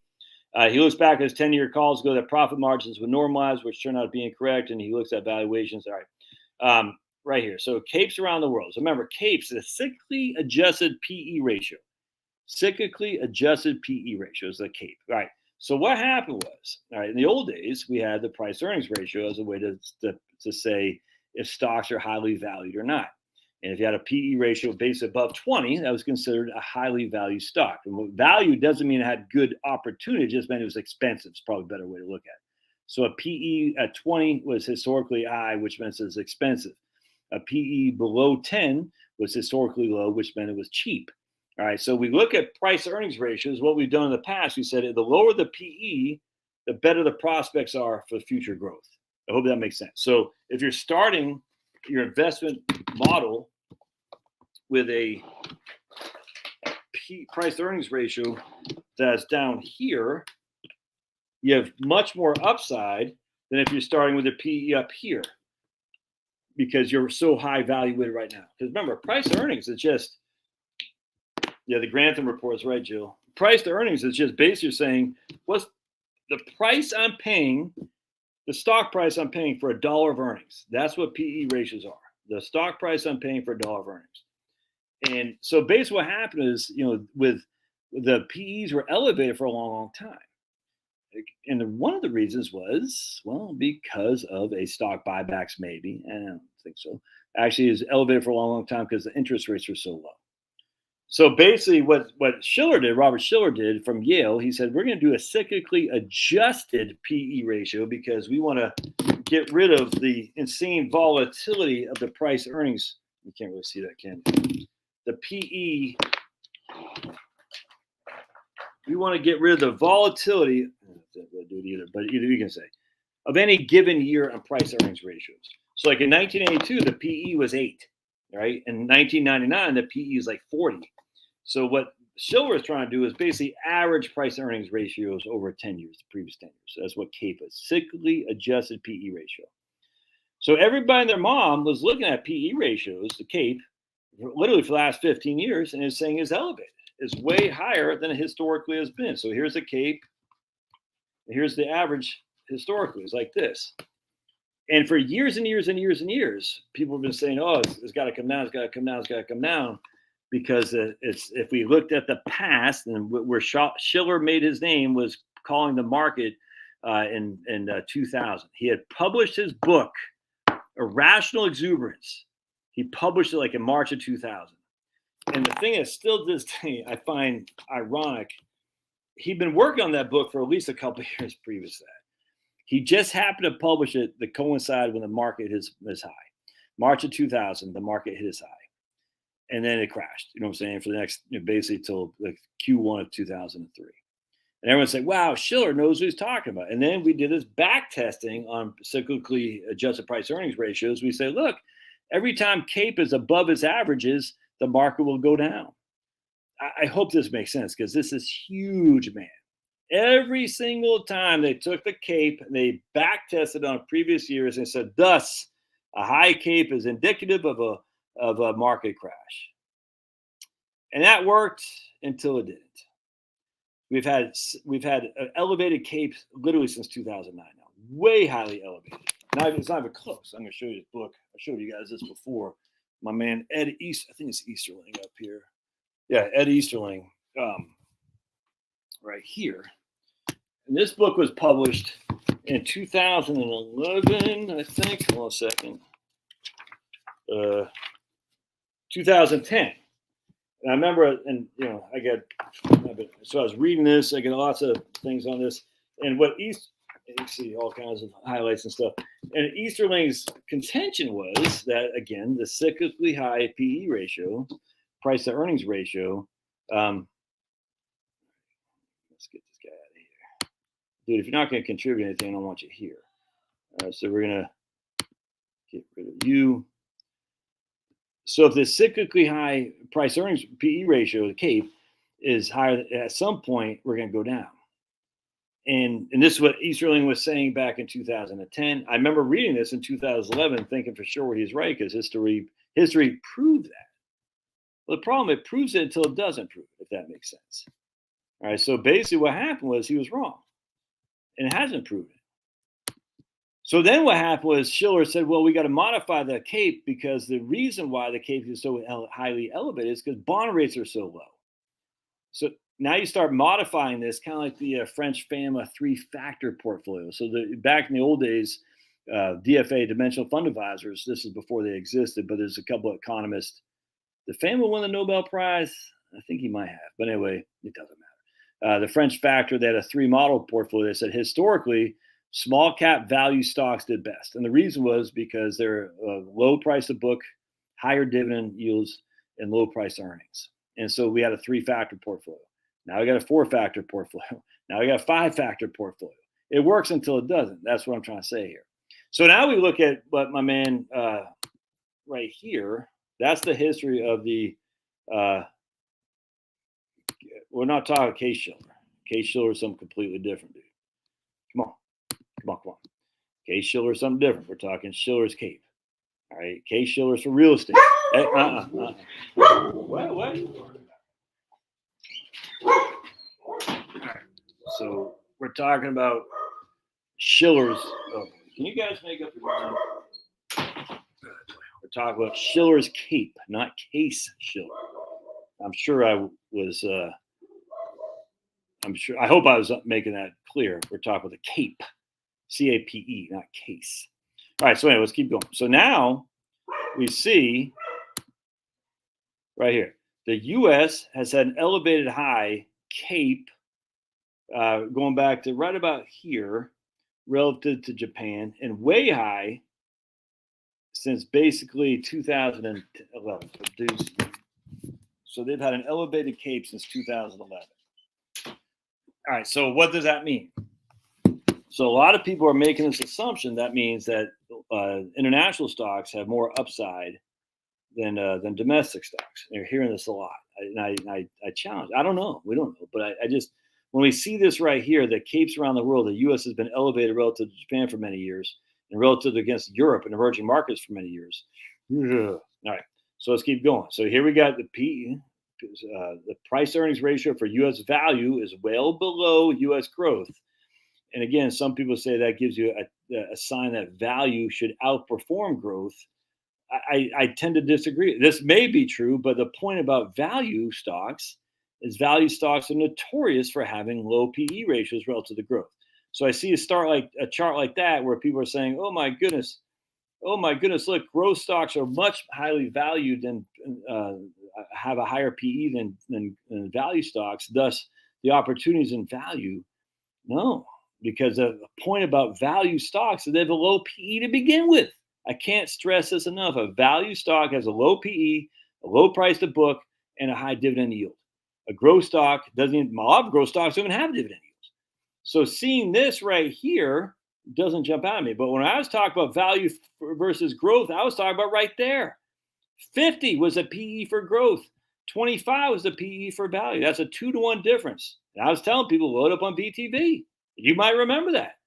He looks back at his 10-year calls ago that profit margins would normalize, which turned out to be incorrect, and he looks at valuations. All right, right here. So capes around the world. So remember, capes is a cyclically adjusted PE ratio. Cyclically adjusted PE ratio is the cape. All right. So what happened was, all right, in the old days, we had the price earnings ratio as a way to say if stocks are highly valued or not. And if you had a PE ratio based above 20, that was considered a highly valued stock. And value doesn't mean it had good opportunity, it just meant it was expensive. It's probably a better way to look at it. So a PE at 20 was historically high, which meant it was expensive. A PE below 10 was historically low, which meant it was cheap. All right, so we look at price earnings ratios. What we've done in the past, we said the lower the PE, the better the prospects are for future growth. I hope that makes sense. So if you're starting your investment model with a price earnings ratio that's down here, you have much more upside than if you're starting with a PE up here because you're so high valuated right now. Because remember, price earnings is just, the Grantham report is right, Jill. Price to earnings is just basically saying what's the price I'm paying, the stock price I'm paying for $1 of earnings. That's what PE ratios are. The stock price I'm paying for $1 of earnings. And so basically what happened is, with the PEs were elevated for a long time. And one of the reasons was, well, because of a stock buybacks, maybe. And I don't think so. Actually, it was elevated for a long time because the interest rates were so low. So basically what Robert Shiller did from Yale, he said, we're going to do a cyclically adjusted PE ratio because we want to get rid of the insane volatility of the price earnings. You can't really see that, can you? The PE, we want to get rid of the volatility, I don't know if do it either, but either you can say, of any given year on price earnings ratios. So like in 1982, the PE was 8, right? In 1999, the PE is like 40. So what Silver is trying to do is basically average price earnings ratios over 10 years, the previous 10 years. So that's what CAPE is, cyclically adjusted PE ratio. So everybody and their mom was looking at PE ratios, the CAPE, literally for the last 15 years, and is saying it's elevated. It's way higher than it historically has been. So here's the CAPE. Here's the average historically. It's like this. And for years and years and years and years, people have been saying, oh, it's got to come down, it's got to come down, it's got to come down. Because it's, if we looked at the past, and where Shiller made his name was calling the market in 2000. He had published his book, Irrational Exuberance. He published it like in March of 2000. And the thing is, still to this day, I find ironic. He'd been working on that book for at least a couple of years previous to that. He just happened to publish it that coincided when the market hit his high. March of 2000, the market hit his high. And then it crashed, you know what I'm saying, for the next, basically till the Q1 of 2003. And everyone said, wow, Shiller knows what he's talking about. And then we did this back testing on cyclically adjusted price earnings ratios. We say, look, every time CAPE is above its averages, the market will go down. I hope this makes sense, because this is huge, man. Every single time they took the CAPE and they back tested on previous years and said, thus, a high CAPE is indicative of a market crash. And that worked until it didn't. We've had elevated CAPEs literally since 2009 now, way highly elevated. Now it's not even close. I'm going to show you this book. I showed you guys this before. My man Ed East, I think it's Easterling up here. Yeah, Ed Easterling, right here. And this book was published in 2011, I think. Hold on a second. 2010. And I remember, and so I was reading this. I got lots of things on this, and you see all kinds of highlights and stuff. And Easterling's contention was that, again, the cyclically high PE ratio, price to earnings ratio. Let's get this guy out of here, dude. If you're not going to contribute anything, I don't want you here. All right, so we're gonna get rid of you. So if the cyclically high price earnings PE ratio, the CAPE, is higher, at some point we're going to go down. And this is what Easterling was saying back in 2010. I remember reading this in 2011, thinking for sure he's right, because history proved that. Well, the problem, it proves it until it doesn't prove it, if that makes sense. All right, so basically what happened was he was wrong, and it hasn't proven it. So then what happened was Shiller said, well, we got to modify the CAPE, because the reason why the CAPE is so highly elevated is because bond rates are so low. So now you start modifying this, kind of like the French FAMA 3-factor portfolio. So back in the old days, DFA, Dimensional Fund Advisors, this is before they existed, but there's a couple of economists. Did FAMA win the Nobel Prize? I think he might have. But anyway, it doesn't matter. The French factor, they had a 3-model portfolio that said historically, small cap value stocks did best. And the reason was because they're low price to book, higher dividend yields, and low price earnings. And so we had a 3-factor portfolio. Now we got a 4-factor portfolio. Now we got a 5-factor portfolio. It works until it doesn't. That's what I'm trying to say here. So now we look at what my man right here, that's the history of the, we're not talking Case Shiller. Case Shiller is something completely different, dude. Come on. Case Shiller is something different. We're talking Shiller's CAPE. All right. Case Shiller's for real estate. What? All right. So we're talking about Shiller's. Oh, can you guys make up your mind? We're talking about Shiller's CAPE, not Case Shiller. I'm sure I was. I hope I was making that clear. We're talking about the CAPE. CAPE, not case. All right, so anyway, let's keep going. So now we see right here, the U.S. has had an elevated high CAPE going back to right about here relative to Japan, and way high since basically 2011. So they've had an elevated CAPE since 2011. All right, so what does that mean? So a lot of people are making this assumption that means that international stocks have more upside than domestic stocks. You're hearing this a lot. I challenge. I don't know. We don't know. But I just, when we see this right here, that capes around the world, the U.S. has been elevated relative to Japan for many years and relative against Europe and emerging markets for many years. All right. So let's keep going. So here we got the PE. The price earnings ratio for U.S. value is well below U.S. growth. And again, some people say that gives you a sign that value should outperform growth. I tend to disagree. This may be true, but the point about value stocks is value stocks are notorious for having low PE ratios relative to growth. So I see a chart like that where people are saying, "Oh my goodness, look, growth stocks are much highly valued and have a higher PE than value stocks. Thus, the opportunities in value." No, because the point about value stocks is they have a low PE to begin with. I can't stress this enough. A value stock has a low PE, a low price to book, and a high dividend yield. A growth stock doesn't even, a lot of growth stocks don't even have dividend yields. So seeing this right here doesn't jump out at me. But when I was talking about value versus growth, I was talking about right there. 50 was a PE for growth. 25 was the PE for value. That's a 2-to-1 difference. And I was telling people, load up on BTV. You might remember that.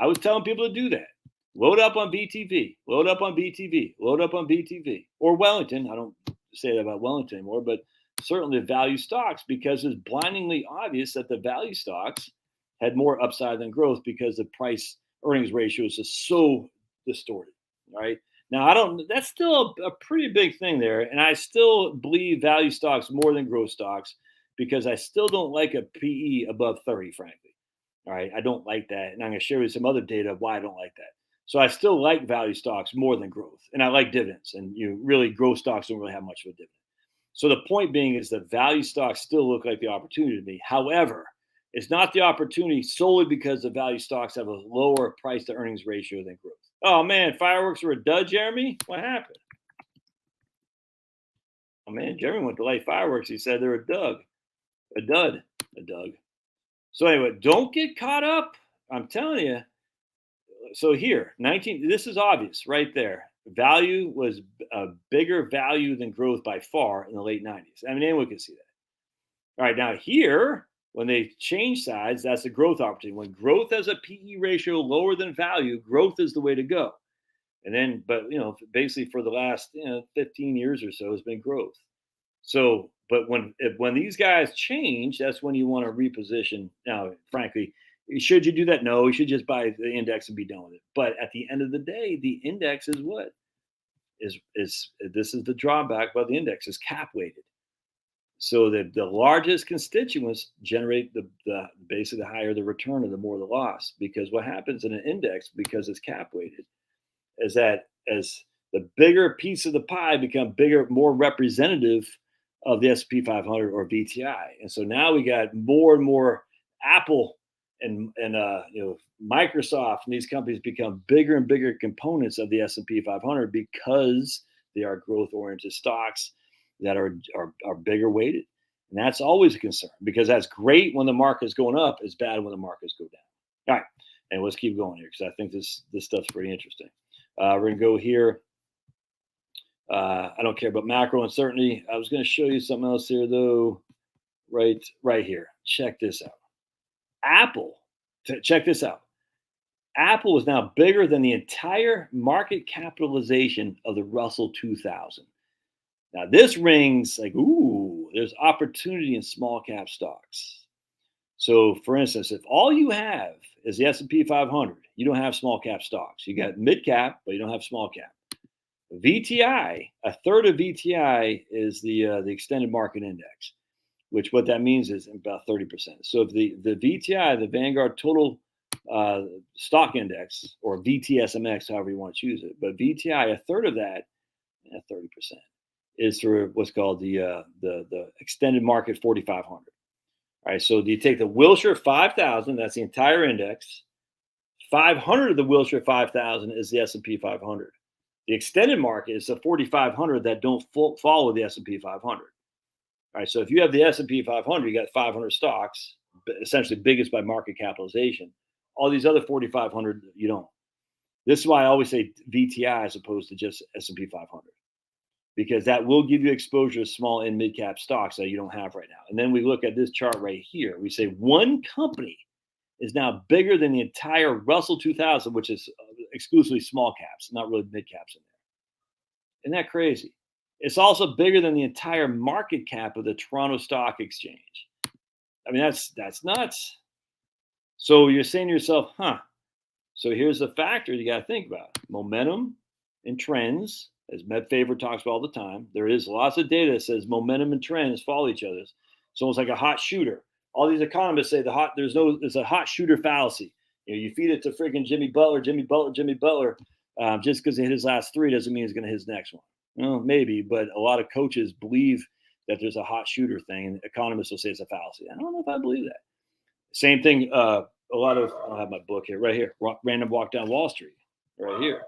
I was telling people to do that. Load up on BTV, load up on BTV, load up on BTV, or Wellington. I don't say that about Wellington anymore, but certainly value stocks, because it's blindingly obvious that the value stocks had more upside than growth because the price earnings ratio is just so distorted, right? Now, that's still a pretty big thing there. And I still believe value stocks more than growth stocks because I still don't like a PE above 30, frankly. All right. I don't like that. And I'm going to share with you some other data of why I don't like that. So I still like value stocks more than growth, and I like dividends. And really, growth stocks don't really have much of a dividend. So the point being is that value stocks still look like the opportunity to me. However, it's not the opportunity solely because the value stocks have a lower price to earnings ratio than growth. Oh man, fireworks were a dud, Jeremy. What happened? Oh man, Jeremy went to light fireworks. He said they're a dud. So anyway, don't get caught up. I'm telling you. So here, this is obvious right there. Value was a bigger value than growth by far in the late 90s. I mean, anyone can see that. All right, now here, when they change sides, that's a growth opportunity. When growth has a PE ratio lower than value, growth is the way to go. And then, but basically for the last 15 years or so has been growth. So, but when these guys change, that's when you want to reposition. Now, frankly, should you do that? No, you should just buy the index and be done with it. But at the end of the day, the index is what is this is the drawback about the index is cap weighted. So that the largest constituents generate the basically the higher the return or the more the loss. Because what happens in an index, because it's cap weighted, is that as the bigger piece of the pie become bigger, more representative of the S&P 500 or VTI. And so now we got more and more Apple and Microsoft and these companies become bigger and bigger components of the S&P 500 because they are growth-oriented stocks that are bigger weighted. And that's always a concern because that's great when the market's going up. It's bad when the markets go down. All right. And let's keep going here because I think this stuff's pretty interesting. We're going to go here. I don't care about macro uncertainty. I was going to show you something else here, though, right here. Check this out. Check this out. Apple is now bigger than the entire market capitalization of the Russell 2000. Now, this rings like, ooh, there's opportunity in small cap stocks. So, for instance, if all you have is the S&P 500, you don't have small cap stocks. You got mid cap, but you don't have small cap. VTI, a third of VTI is the extended market index, which what that means is about 30%. So if the VTI, the Vanguard Total Stock Index, or VTSMX, however you want to choose it, but VTI, a third of that, 30%, is for what's called the extended market 4,500. All right, so do you take the Wilshire 5,000? That's the entire index. 500 of the Wilshire 5,000 is the S&P 500. The extended market is the 4,500 that don't follow the S&P 500. All right, so if you have the S&P 500, you got 500 stocks, essentially biggest by market capitalization. All these other 4,500, you don't. This is why I always say VTI as opposed to just S&P 500. because that will give you exposure to small and mid cap stocks that you don't have right now. And then we look at this chart right here. We say one company is now bigger than the entire Russell 2000, which is exclusively small caps, not really mid caps in there. Isn't that crazy? It's also bigger than the entire market cap of the Toronto Stock Exchange. I mean, that's nuts. So you're saying to yourself, huh? So here's the factor you got to think about: momentum and trends, as Med Favor talks about all the time. There is lots of data that says momentum and trends follow each other. It's almost like a hot shooter. All these economists say there's a hot shooter fallacy. You feed it to freaking Jimmy Butler, just because he hit his last three doesn't mean he's going to hit his next one. Well, maybe, but a lot of coaches believe that there's a hot shooter thing, and economists will say it's a fallacy. I don't know if I believe that. Same thing. A lot of I'll have my book here, right here. Random Walk Down Wall Street, right here.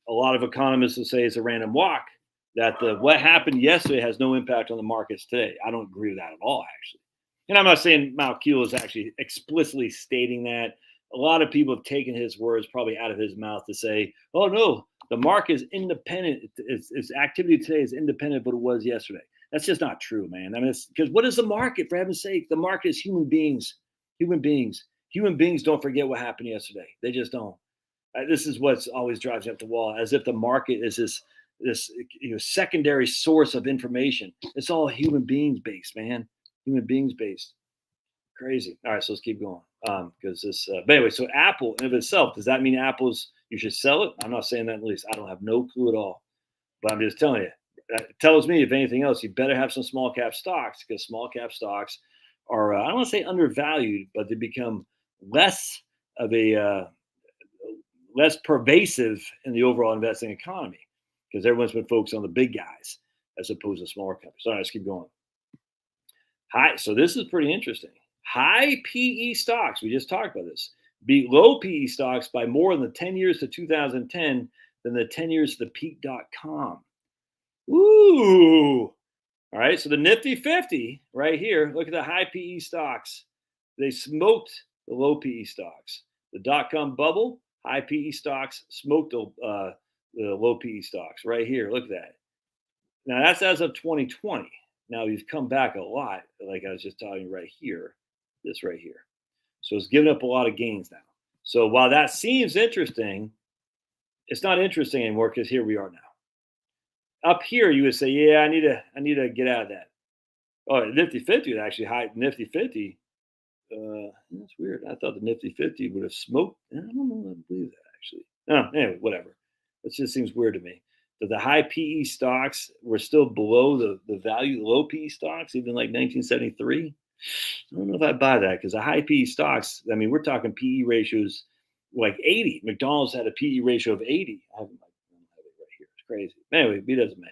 A lot of economists will say it's a random walk. That what happened yesterday has no impact on the markets today. I don't agree with that at all, actually. And I'm not saying Malkiel is actually explicitly stating that. A lot of people have taken his words probably out of his mouth to say, "Oh no, the market is independent. Its activity today is independent of what it was yesterday." That's just not true, man. I mean, because what is the market? For heaven's sake, the market is human beings. Human beings. Human beings don't forget what happened yesterday. They just don't. This is what's always drives me up the wall, as if the market is this secondary source of information. It's all human beings based, man. Human beings based. Crazy. All right, so let's keep going. Because this, but anyway, so Apple in of itself, does that mean you should sell it? I'm not saying that in the least. I don't have no clue at all. But I'm just telling you, that tells me, if anything else, you better have some small cap stocks, because small cap stocks are, I don't want to say undervalued, but they become less of a, less pervasive in the overall investing economy, because everyone's been focused on the big guys as opposed to smaller companies. All right, let's keep going. So this is pretty interesting. High PE stocks, we just talked about this, beat low PE stocks by more in the 10 years to 2010 than the 10 years to the peak.com. Ooh. All right, so the Nifty 50 right here, look at the high PE stocks. They smoked the low PE stocks. The dot-com bubble, high PE stocks smoked the low PE stocks right here. Look at that. Now, that's as of 2020. Now, we've come back a lot, like I was just telling you right here, this right here. So it's given up a lot of gains now. So while that seems interesting, it's not interesting anymore, because here we are now. Up here, you would say, yeah, I need to get out of that. Oh, the Nifty 50 is actually high. Nifty 50, that's weird. I thought the Nifty 50 would have smoked. I don't know. I believe that, actually. Oh, anyway, whatever. It just seems weird to me. That the high PE stocks were still below the value of the low PE stocks, even like 1973. I don't know if I buy that, because the high PE stocks, I mean, we're talking PE ratios like 80. McDonald's had a PE ratio of 80. I don't have it right here. It's crazy. Anyway, be that as it may.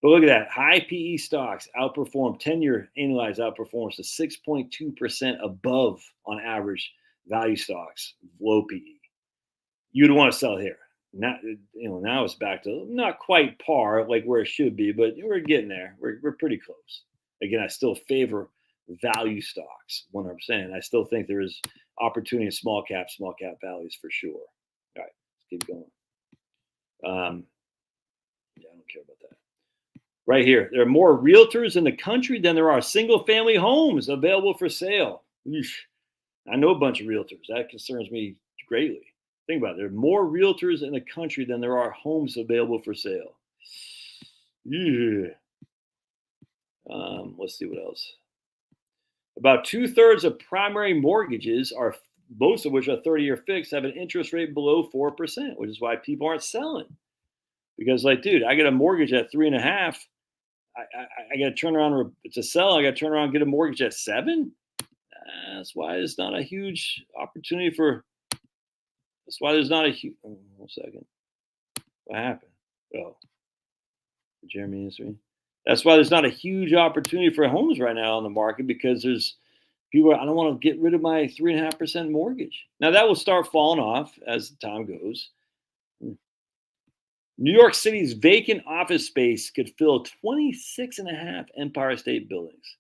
But look at that. High PE stocks outperformed 10-year annualized outperformance to 6.2% above on average value stocks, low PE. You'd want to sell here. Now it's back to not quite par like where it should be, but we're getting there. We're pretty close. Again, I still favor value stocks 100%. I still think there is opportunity in small cap values for sure. All right, let's keep going. I don't care about that. Right here, there are more realtors in the country than there are single family homes available for sale. Eesh. I know a bunch of realtors. That concerns me greatly. Think about it. There are more realtors in the country than there are homes available for sale. Yeah. Let's see what else. About 2/3 of primary mortgages, are most of which are 30-year fixed, have an interest rate below 4%, which is why people aren't selling. Because, like, dude, I get a mortgage at 3.5. I got to turn around to sell. I got to turn around and get a mortgage at 7. That's why it's not a huge opportunity for. That's why there's not a huge. 1 second. What happened? Oh, Jeremy Industry. That's why there's not a huge opportunity for homes right now on the market, because there's people. I don't want to get rid of my 3.5% mortgage. Now that will start falling off as the time goes. New York City's vacant office space could fill 26.5 Empire State Buildings.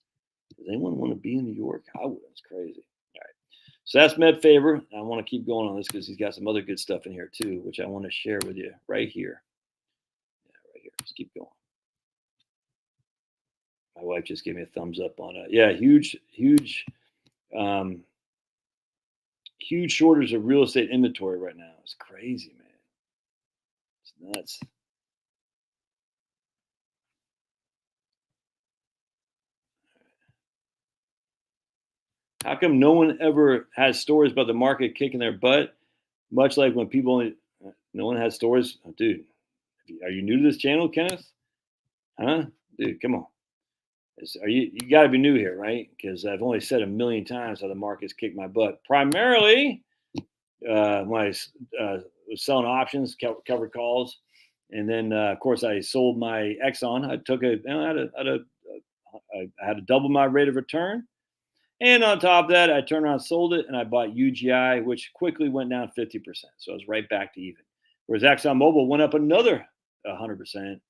Does anyone want to be in New York? I would. It's crazy. All right. So that's Med Favor. I want to keep going on this because he's got some other good stuff in here too, which I want to share with you right here. Yeah, right here. Let's keep going. My wife just gave me a thumbs up on it. Yeah, huge shortage of real estate inventory right now. It's crazy, man. It's nuts. How come no one ever has stories about the market kicking their butt? Much like when people only, no one has stories. Oh, dude, are you new to this channel, Kenneth? Huh? Dude, come on. You got to be new here, right? Because I've only said a million times how the market's kicked my butt. Primarily when I was selling options, covered calls, and then of course I sold my Exxon. I took I had to double my rate of return, and on top of that, I turned around, sold it, and I bought UGI, which quickly went down 50%. So I was right back to even. Whereas ExxonMobil went up another 100%.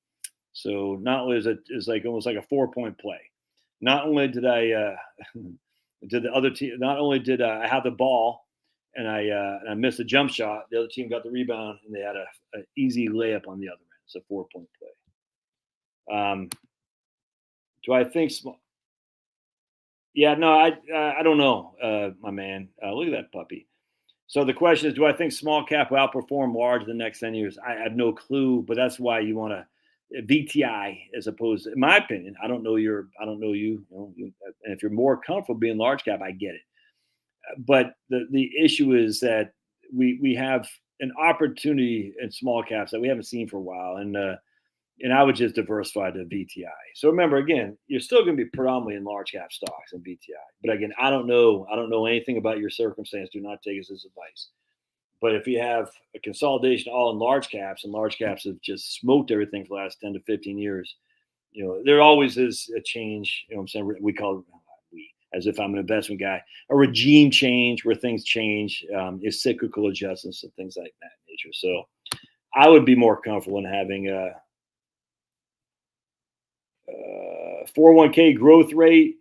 So not only is it like almost like a 4-point play. Not only did I did the other team, not only did I have the ball and I missed a jump shot, the other team got the rebound and they had an easy layup on the other end. It's a 4-point play. Do I think small? Yeah, no, I don't know, my man. Look at that puppy. So the question is, do I think small cap will outperform large in the next 10 years? I have no clue, but that's why you want to VTI as opposed to, in my opinion, I don't know you, and if you're more comfortable being large cap, I get it. But the issue is that we have an opportunity in small caps that we haven't seen for a while. And I would just diversify to VTI. So remember, again, you're still going to be predominantly in large cap stocks and VTI. But again, I don't know anything about your circumstance. Do not take us as advice. But if you have a consolidation all in large caps, and large caps have just smoked everything for the last 10 to 15 years, there always is a change. You know what I'm saying? We call it, as if I'm an investment guy, a regime change where things change, is cyclical adjustments and things like that nature. So I would be more comfortable in having a 401k growth rate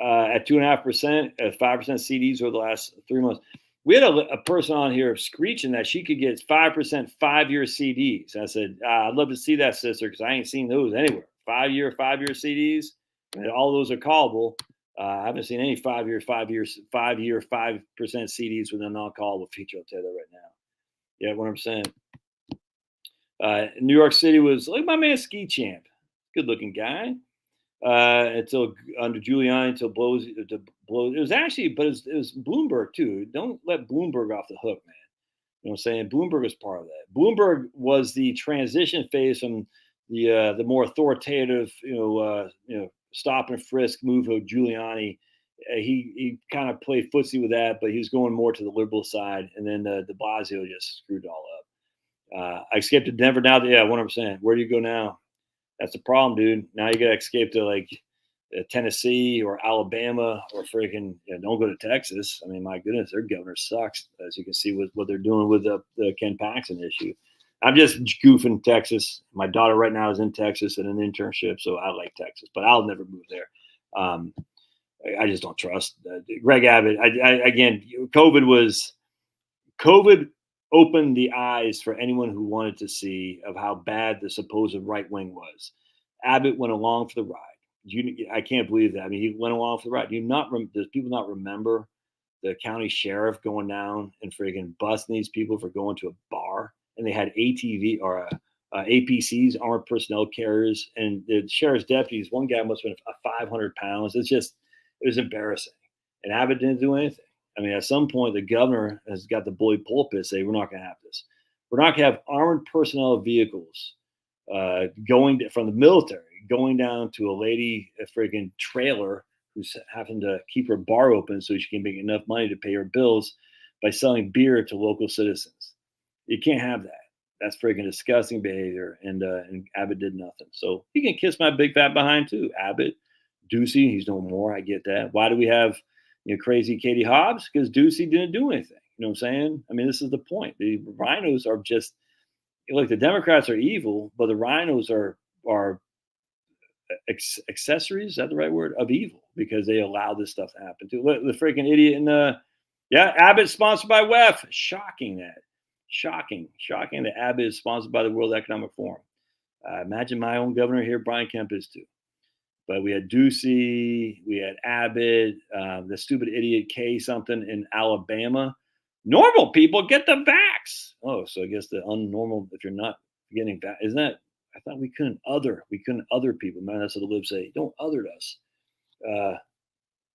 at 2.5%, at 5% CDs over the last 3 months. We had a person on here screeching that she could get 5% 5-year CDs. And I said, I'd love to see that, sister, because I ain't seen those anywhere. 5-year CDs, and all those are callable. I haven't seen any 5-year 5% CDs with a non-callable feature. I'll tell you that right now. Yeah, 100%. New York City was like my man Ski Champ, good looking guy. Until under Giuliani, until blows. It was actually, but it was Bloomberg too. Don't let Bloomberg off the hook, man. You know what I'm saying? Bloomberg was part of that. Bloomberg was the transition phase from the more authoritative, stop and frisk move of Giuliani. He kind of played footsie with that, but he was going more to the liberal side. And then De Blasio just screwed it all up. I escaped to Denver now. 100%. Where do you go now? That's the problem, dude. Now you got to escape to like Tennessee or Alabama or freaking don't go to Texas. I mean, my goodness, their governor sucks, as you can see with what they're doing with the Ken Paxton issue. I'm just goofing Texas. My daughter right now is in Texas in an internship, so I like Texas, but I'll never move there. I just don't trust Greg Abbott. Again, COVID opened the eyes for anyone who wanted to see of how bad the supposed right wing was. Abbott went along for the ride. I can't believe that. I mean, he went along for the ride. Does people not remember the county sheriff going down and friggin' busting these people for going to a bar? And they had ATV or APCs, armored personnel carriers, and the sheriff's deputies. One guy must have been 500 pounds. It was embarrassing. And Abbott didn't do anything. I mean, at some point, the governor has got the bully pulpit say, we're not going to have this. We're not going to have armored personnel vehicles going from the military, going down to a lady, a freaking trailer who's having to keep her bar open so she can make enough money to pay her bills by selling beer to local citizens. You can't have that. That's freaking disgusting behavior. And Abbott did nothing. So he can kiss my big fat behind too. Abbott, Ducey, he's no more. I get that. Why do we have crazy Katie Hobbs? Because Ducey didn't do anything. You know what I'm saying? I mean, this is the point. The rhinos are just look. The Democrats are evil, but the rhinos are accessories. Is that the right word? Of evil, because they allow this stuff to happen too. The freaking idiot in Abbott sponsored by WEF. Shocking that Abbott is sponsored by the World Economic Forum. I imagine my own governor here, Brian Kemp, is too. But we had Ducey, we had Abbott, the stupid idiot K something in Alabama. Normal people get the vax. Oh, so I guess the unnormal, if you're not getting vax, isn't that? I thought we couldn't other people. Man, that's what the libs say. Don't other us.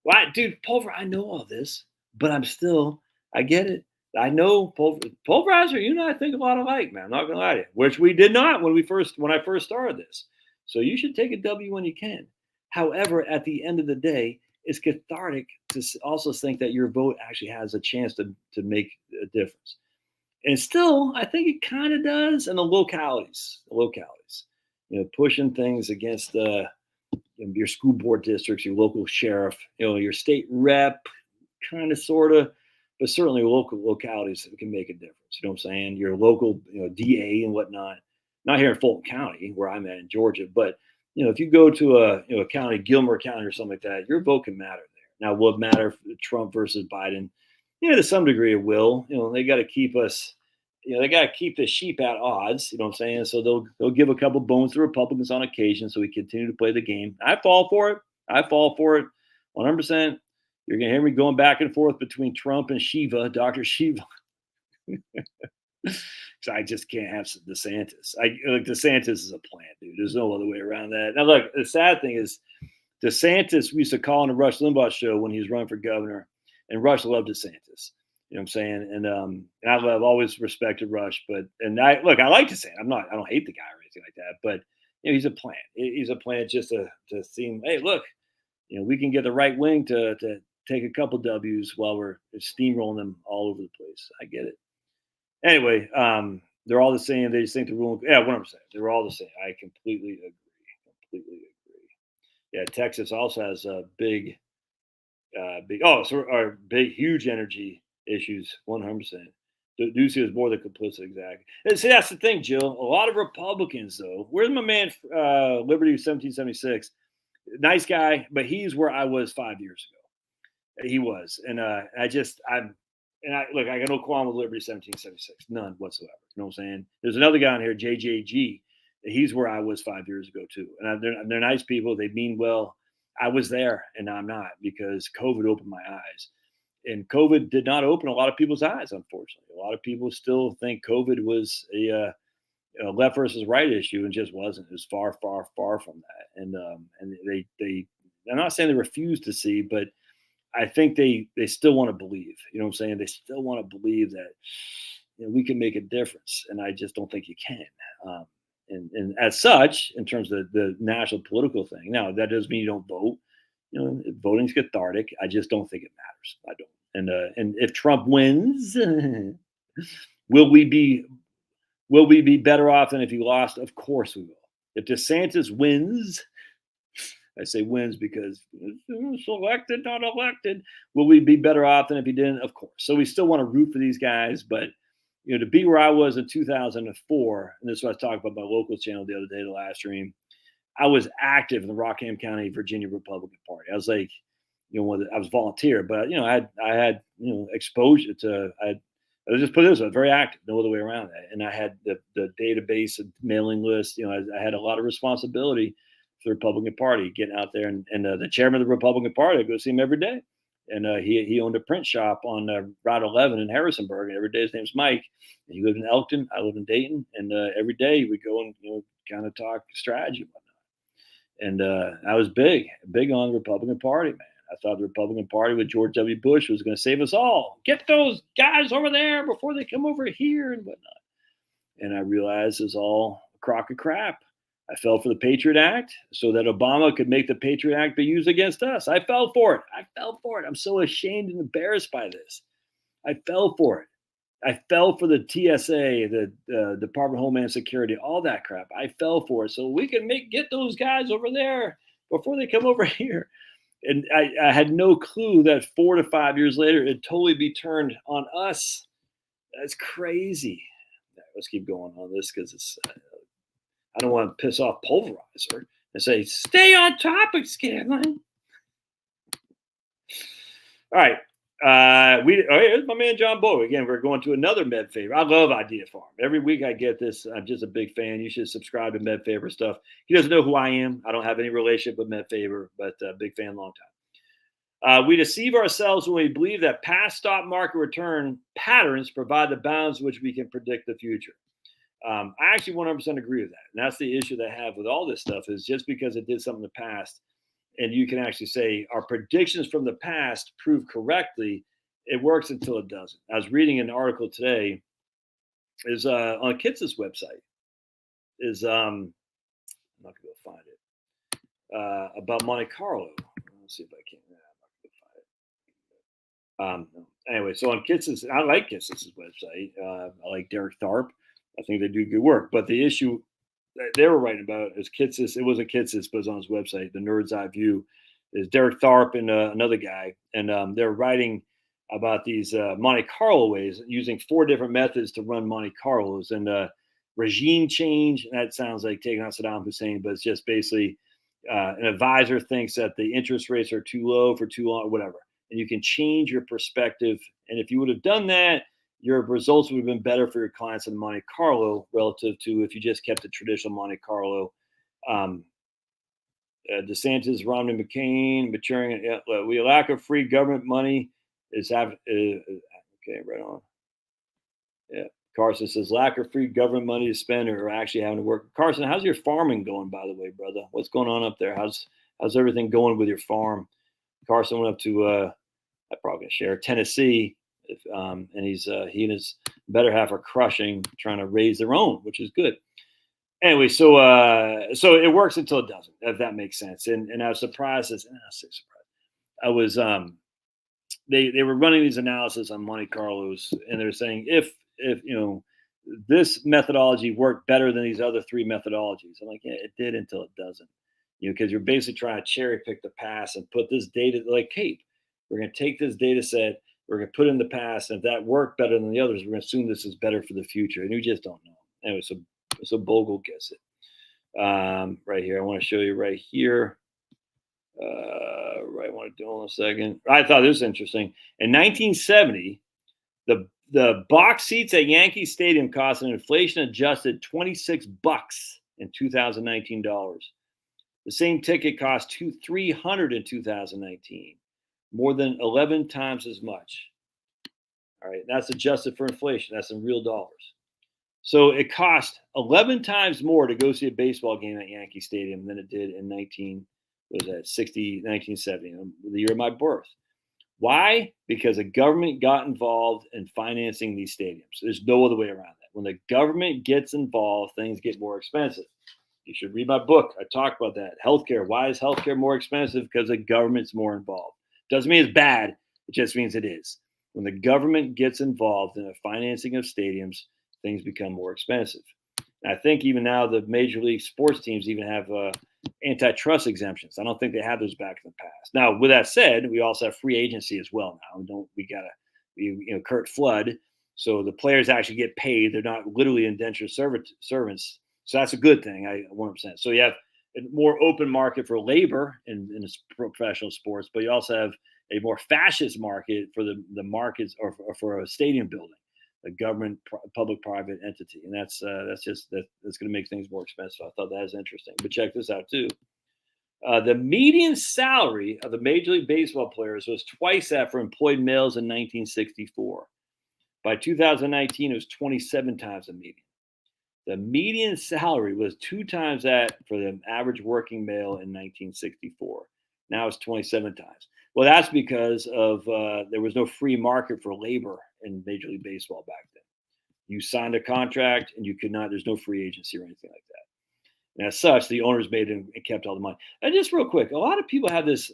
Why, dude, Pulver, I know all this, but I get it. I know Pulverizer, you and I think a lot alike, man. I'm not gonna lie to you, which we did not when I first started this. So you should take a W when you can. However, at the end of the day, it's cathartic to also think that your vote actually has a chance to make a difference. And still, I think it kind of does in the localities, pushing things against your school board districts, your local sheriff, your state rep, kind of, sort of, but certainly local localities that can make a difference. You know what I'm saying? Your local, DA and whatnot. Not here in Fulton County, where I'm at in Georgia, but if you go to a county, Gilmer County or something like that, your vote can matter there. Now, will it matter Trump versus Biden? To some degree it will. They got to keep us. They got to keep the sheep at odds. You know what I'm saying? So they'll give a couple bones to Republicans on occasion, so we continue to play the game. I fall for it. 100%. You're gonna hear me going back and forth between Trump and Shiva, Dr. Shiva. I just can't have DeSantis. DeSantis is a plant, dude. There's no other way around that. Now, look, the sad thing is, DeSantis, we used to call on the Rush Limbaugh show when he was running for governor, and Rush loved DeSantis. You know what I'm saying? And I've always respected Rush, I like DeSantis. I don't hate the guy or anything like that, but he's a plant. He's a plant just to seem, hey, look, we can get the right wing to take a couple W's while we're steamrolling them all over the place. I get it. Anyway, they're all the same. They just think the rule. Yeah, 100%. They're all the same. I completely agree. Yeah, Texas also has a big, huge energy issues. 100%. Ducey is more than complicit, exactly. And see, that's the thing, Jill. A lot of Republicans, though. Where's my man, Liberty 1776? Nice guy, but he's where I was 5 years ago. He was, and I got no qualm with Liberty 1776, none whatsoever. You know what I'm saying? There's another guy on here, JJG. He's where I was 5 years ago too, and they're nice people. They mean well. I was there, and I'm not, because COVID opened my eyes, and COVID did not open a lot of people's eyes. Unfortunately, a lot of people still think COVID was a left versus right issue, and just wasn't. It was far, far, far from that. And they I'm not saying they refuse to see, but I think they still want to believe. You know what I'm saying? They still want to believe that we can make a difference, and I just don't think you can. And as such, in terms of the national political thing, now that doesn't mean you don't vote. Voting's cathartic. I just don't think it matters. I don't. And if Trump wins, will we be better off than if he lost? Of course we will. If DeSantis wins, I say wins because selected, not elected. Will we be better off than if he didn't? Of course. So we still want to root for these guys, but to be where I was in 2004, and this is what I was talking about my local channel the other day, the last stream. I was active in the Rockham County, Virginia Republican Party. I was like, I was volunteer, but I had exposure to. I just put it this way, very active, no other way around that. And I had the database and mailing list. I had a lot of responsibility for the Republican Party, getting out there, and the chairman of the Republican Party, I go see him every day. And he owned a print shop on Route 11 in Harrisonburg. And every day his name's Mike. And he lived in Elkton. I live in Dayton. And every day we go and kind of talk strategy and whatnot. And I was big on the Republican Party, man. I thought the Republican Party with George W. Bush was going to save us all. Get those guys over there before they come over here and whatnot. And I realized it's all a crock of crap. I fell for the Patriot Act so that Obama could make the Patriot Act be used against us. I fell for it. I'm so ashamed and embarrassed by this. I fell for it. I fell for the TSA, the Department of Homeland Security, all that crap. I fell for it so we can get those guys over there before they come over here. And I had no clue that 4 to 5 years later, it'd totally be turned on us. That's crazy. Let's keep going on this because it's. I don't want to piss off Pulverizer and say, stay on topic, Scanlon. All right. Here's my man John Boy. Again, we're going to another Med Favor. I love Idea Farm. Every week I get this. I'm just a big fan. You should subscribe to Med Favor stuff. He doesn't know who I am. I don't have any relationship with Med Favor, but big fan, long time. We deceive ourselves when we believe that past stock market return patterns provide the bounds which we can predict the future. I actually 100% agree with that. And that's the issue that I have with all this stuff is just because it did something in the past, and you can actually say our predictions from the past prove correctly, it works until it doesn't. I was reading an article today is on Kits's website is I'm not gonna go find it about Monte Carlo. Let's see if I can. I'm not gonna find it. Anyway, so on Kits's, I like Kits's website. I like Derek Tharp. I think they do good work. But the issue that they were writing about is Kitsis. It wasn't Kitsis, but it was on his website. The Nerd's Eye View is Derek Tharp and another guy, and they're writing about these Monte Carlo ways, using 4 different methods to run Monte Carlos and regime change. And that sounds like taking out Saddam Hussein, but it's just basically an advisor thinks that the interest rates are too low for too long, whatever, and you can change your perspective. And if you would have done that, your results would have been better for your clients in Monte Carlo relative to if you just kept the traditional Monte Carlo. DeSantis, Romney, McCain, maturing. We lack of free government money is okay, right on. Yeah. Carson says lack of free government money to spend or actually having to work. Carson, how's your farming going, by the way, brother? What's going on up there? How's everything going with your farm? Carson went up to I'm probably gonna share Tennessee. And he and his better half are crushing, trying to raise their own, which is good. Anyway, so it works until it doesn't, if that makes sense. And I was surprised. I was they were running these analysis on Monte Carlos, and they're saying if this methodology worked better than these other 3 methodologies. I'm like, yeah, it did until it doesn't. Because you're basically trying to cherry pick the past and put this data like Cape. We're going to take this data set. We're going to put it in the past, and if that worked better than the others, we're going to assume this is better for the future. And you just don't know. Anyway, so Bogle gets it. Right here. I want to show you right here. Right, I want to do it in a second. I thought this was interesting. In 1970, the box seats at Yankee Stadium cost an inflation-adjusted $26 in 2019 dollars. The same ticket cost $300 in 2019. More than 11 times as much. All right, that's adjusted for inflation. That's in real dollars. So it cost 11 times more to go see a baseball game at Yankee Stadium than it did in 1970, the year of my birth. Why? Because the government got involved in financing these stadiums. There's no other way around that. When the government gets involved, things get more expensive. You should read my book. I talk about that. Healthcare. Why is healthcare more expensive? Because the government's more involved. Doesn't mean it's bad. It just means it is. When the government gets involved in the financing of stadiums, things become more expensive. And I think even now the major league sports teams even have antitrust exemptions. I don't think they had those back in the past. Now, with that said, we also have free agency as well now. Curt Flood. So the players actually get paid. They're not literally indentured servants. So that's a good thing. 100%. So you have a more open market for labor in professional sports, but you also have a more fascist market for the markets or for a stadium building, a government public-private entity, and that's going to make things more expensive. I thought that was interesting. But check this out too. The median salary of the Major League Baseball players was twice that for employed males in 1964. By 2019, it was 27 times the median. The median salary was 2 times that for the average working male in 1964. Now it's 27 times. Well, that's because of there was no free market for labor in Major League Baseball back then. You signed a contract and you could not, there's no free agency or anything like that. And as such, the owners made it and kept all the money. And just real quick, a lot of people have this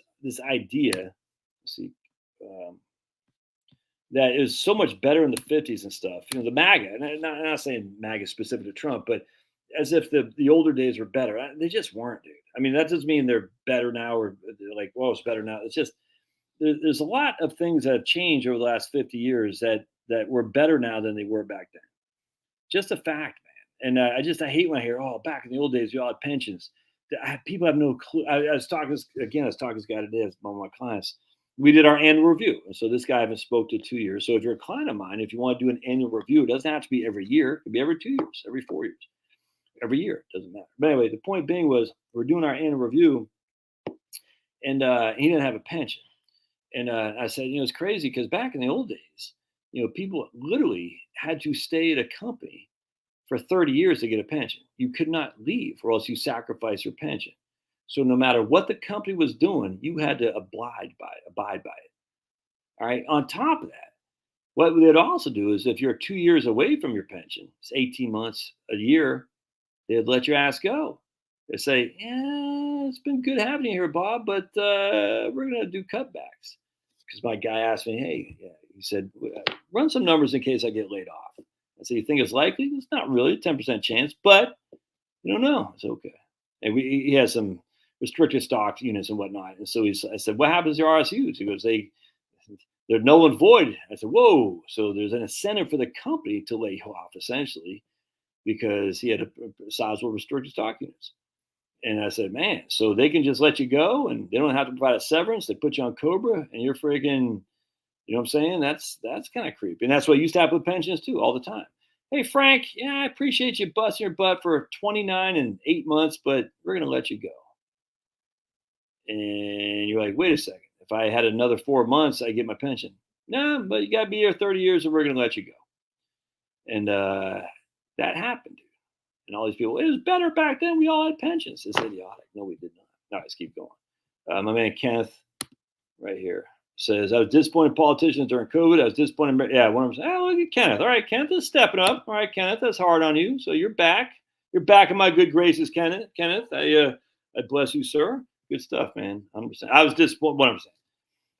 idea, that is so much better in the 50s and stuff. The MAGA, and I'm not saying MAGA specific to Trump, but as if the older days were better. They just weren't, dude. I mean, that doesn't mean they're better now or they're like, well, it's better now. It's just, there's a lot of things that have changed over the last 50 years that were better now than they were back then. Just a fact, man. And I hate when I hear, oh, back in the old days, we all had pensions. People have no clue. I was talking to this guy today, one of my clients. we did our annual review. And so this guy I haven't spoke to 2 years. So if you're a client of mine, if you want to do an annual review, it doesn't have to be every year. It could be every 2 years, every 4 years, every year. It doesn't matter. But anyway, the point being was we're doing our annual review, and he didn't have a pension. And I said, it's crazy because back in the old days, people literally had to stay at a company for 30 years to get a pension. You could not leave or else you sacrifice your pension. So no matter what the company was doing, you had to abide by it. All right. On top of that, what they'd also do is if you're 2 years away from your pension, it's 18 months, a year, they'd let your ass go. They say, yeah, it's been good having you here, Bob, but we're going to do cutbacks. Because my guy asked me, hey, yeah, he said, run some numbers in case I get laid off. I said, you think it's likely? It's not really a 10% chance, but you don't know. It's okay. And he has some restricted stock units and whatnot. And so I said, what happens to RSUs? He goes, they're null and void. I said, whoa. So there's an incentive for the company to lay you off, essentially, because he had a sizable restricted stock units. And I said, man, so they can just let you go and they don't have to provide a severance. They put you on Cobra and you're freaking, you know what I'm saying? That's kind of creepy. And that's what used to happen with pensions too, all the time. Hey, Frank, yeah, I appreciate you busting your butt for 29 and 8 months, but we're going to let you go. And you're like, wait a second. If I had another 4 months, I get my pension. No, but you got to be here 30 years or we're going to let you go. And that happened. And all these people, it was better back then. We all had pensions. It's idiotic. No, we did not. All right, let's keep going. My man Kenneth, right here, says, I was disappointed in politicians during COVID. I was disappointed. Yeah, one of them said, oh, look at Kenneth. All right, Kenneth is stepping up. All right, Kenneth, that's hard on you. So you're back. You're back in my good graces, Kenneth. I bless you, sir. Good stuff, man. 100%. I was disappointed. 100%.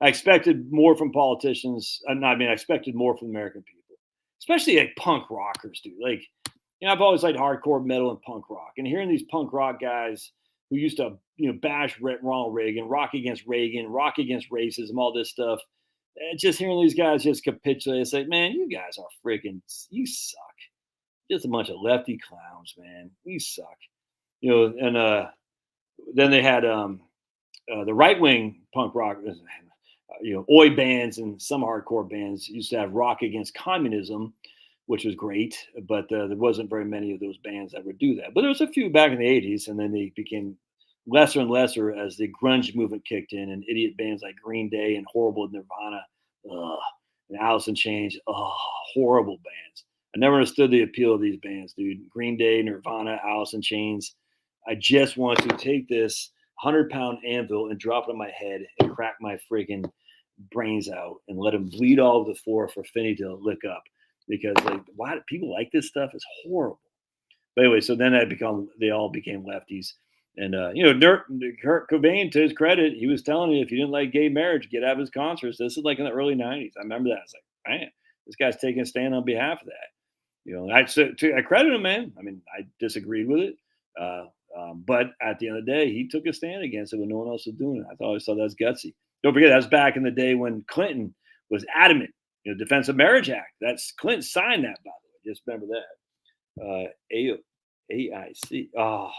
I expected more from politicians. I expected more from American people, especially like punk rockers, dude. Like, I've always liked hardcore metal and punk rock, and hearing these punk rock guys who used to, bash Ronald Reagan, rock against racism, all this stuff. Just hearing these guys just capitulate, it's like, man, you guys are freaking, you suck. Just a bunch of lefty clowns, man. You suck. And then they had the right wing punk rock, oi bands and some hardcore bands used to have rock against communism, which was great, but there wasn't very many of those bands that would do that. But there was a few back in the 80s, and then they became lesser and lesser as the grunge movement kicked in, and idiot bands like Green Day and horrible Nirvana, and Alice in Chains, horrible bands. I never understood the appeal of these bands, dude. Green Day, Nirvana, Alice in Chains. I just want to take this 100-pound anvil and drop it on my head and crack my freaking brains out and let them bleed all over the floor for Finney to lick up. Because why do people like this stuff? It's horrible. But anyway, so then they all became lefties. And Kurt Cobain, to his credit, he was telling you if you didn't like gay marriage, get out of his concerts. This is like in the early 90s. I remember that. I was like, man, this guy's taking a stand on behalf of that. I credit him, man. I mean, I disagreed with it. But at the end of the day, he took a stand against it when no one else was doing it. I always thought that was gutsy. Don't forget, that was back in the day when Clinton was adamant. Defense of Marriage Act. That's Clinton signed that, by the way. Just remember that. AIC. Oh,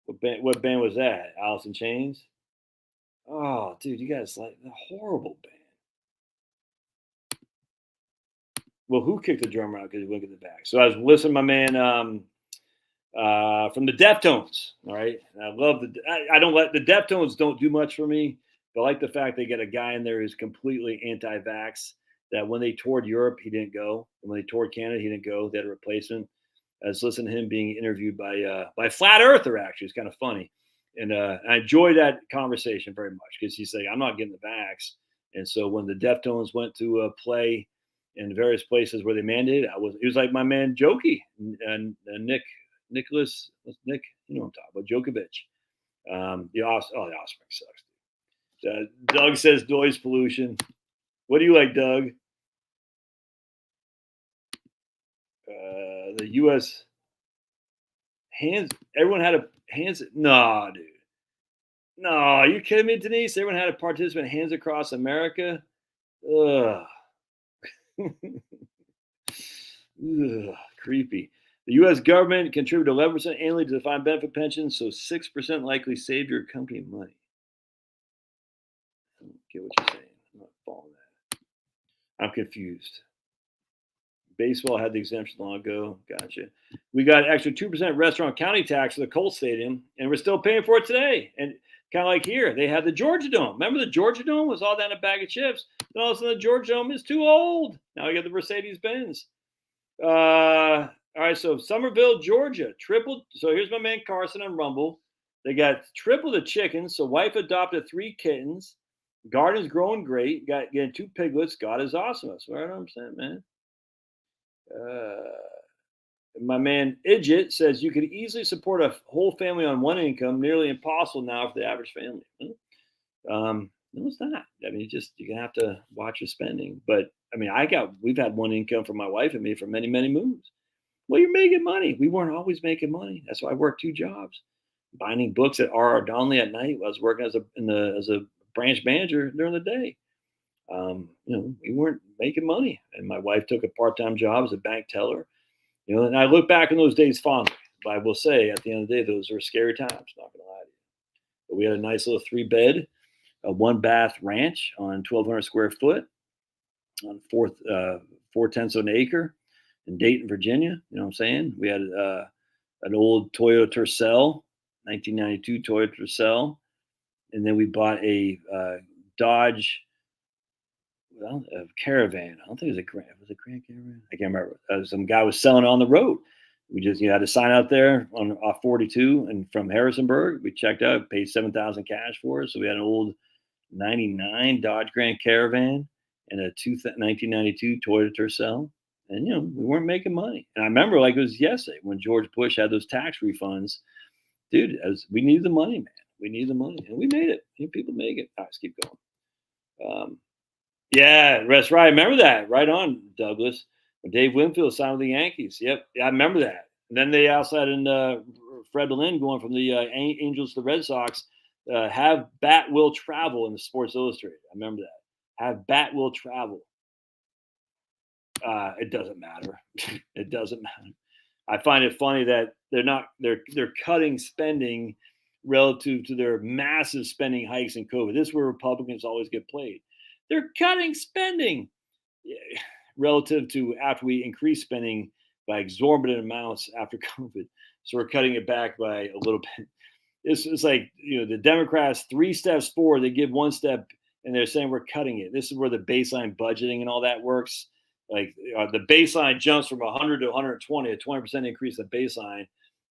what band was that? Alice in Chains. Oh, dude, you guys like a horrible band. Well, who kicked the drummer out because he went in the back? So I was listening to my man from the Deftones. All right, and I love I don't like the Deftones. Don't do much for me. I like the fact they get a guy in there who's completely anti-vax, that when they toured Europe, he didn't go. And when they toured Canada, he didn't go. They had a replacement. I was listening to him being interviewed by Flat Earther, actually. It's kind of funny. And I enjoyed that conversation very much because he's like, I'm not getting the vax. And so when the Deftones went to play in various places where they mandated, he was like my man Jokey and Nicholas, Nick, you know what I'm talking about, Djokovic. The Offspring sucks. Doug says noise pollution. What do you like, Doug? The U.S. hands. Everyone had a hands. No, dude. No, are you kidding me, Denise? Everyone had a participant hands across America. Ugh. Ugh, creepy. The U.S. government contributed 11% annually to defined benefit pensions, so 6% likely saved your company money. I don't get what you're saying. I'm not following that. I'm confused. Baseball had the exemption long ago. Gotcha. We got extra 2% restaurant county tax for the Colts Stadium, and we're still paying for it today. And kind of like here, they had the Georgia Dome. Remember the Georgia Dome was all down a bag of chips? Then all of a sudden the Georgia Dome is too old. Now we got the Mercedes-Benz. All right, so Somerville, Georgia, tripled. So here's my man Carson on Rumble. They got triple the chickens. So wife adopted 3 kittens. Garden's growing great. Got getting 2 piglets. God is awesome. That's what I'm saying, man. My man Idjit says you could easily support a whole family on one income. Nearly impossible now for the average family. No, it's not. I mean, you're gonna have to watch your spending. But I mean, we've had one income for my wife and me for many, many moves. Well, you're making money. We weren't always making money. That's why I worked 2 jobs, binding books at R.R. Donnelley at night. I was working as a branch manager during the day. We weren't making money, and my wife took a part-time job as a bank teller. And I look back in those days fondly. But I will say, at the end of the day, those were scary times. Not gonna lie to you. But we had a nice little 3-bed, a 1-bath ranch on 1,200 square foot on 4/10 of an acre in Dayton, Virginia. You know what I'm saying? We had an old Toyota Tercel, 1992 Toyota Tercel, and then we bought a Dodge. Well, a Caravan. I don't think it was a Grand. Was it a Grand Caravan? I can't remember. Some guy was selling it on the road. We just had to sign out there on off 42 and from Harrisonburg. We checked out, paid $7,000 cash for it. So we had an old 99 Dodge Grand Caravan and a 1992 Toyota Tercel. And we weren't making money. And I remember like it was yesterday when George Bush had those tax refunds. Dude, we needed the money, man. We needed the money, and we made it. People make it. All right, let's keep going. Yeah, that's right. I remember that. Right on, Douglas. When Dave Winfield signed with the Yankees. Yep, yeah, I remember that. And then they also had Fred Lynn going from the Angels to the Red Sox. Have Bat Will Travel in the Sports Illustrated. I remember that. Have Bat Will Travel. It doesn't matter. It doesn't matter. I find it funny that they're cutting spending relative to their massive spending hikes in COVID. This is where Republicans always get played. They're cutting spending relative to after we increase spending by exorbitant amounts after COVID. So we're cutting it back by a little bit. It's like, the Democrats 3 steps forward, they give 1 step and they're saying we're cutting it. This is where the baseline budgeting and all that works. Like the baseline jumps from 100 to 120, a 20% increase in baseline.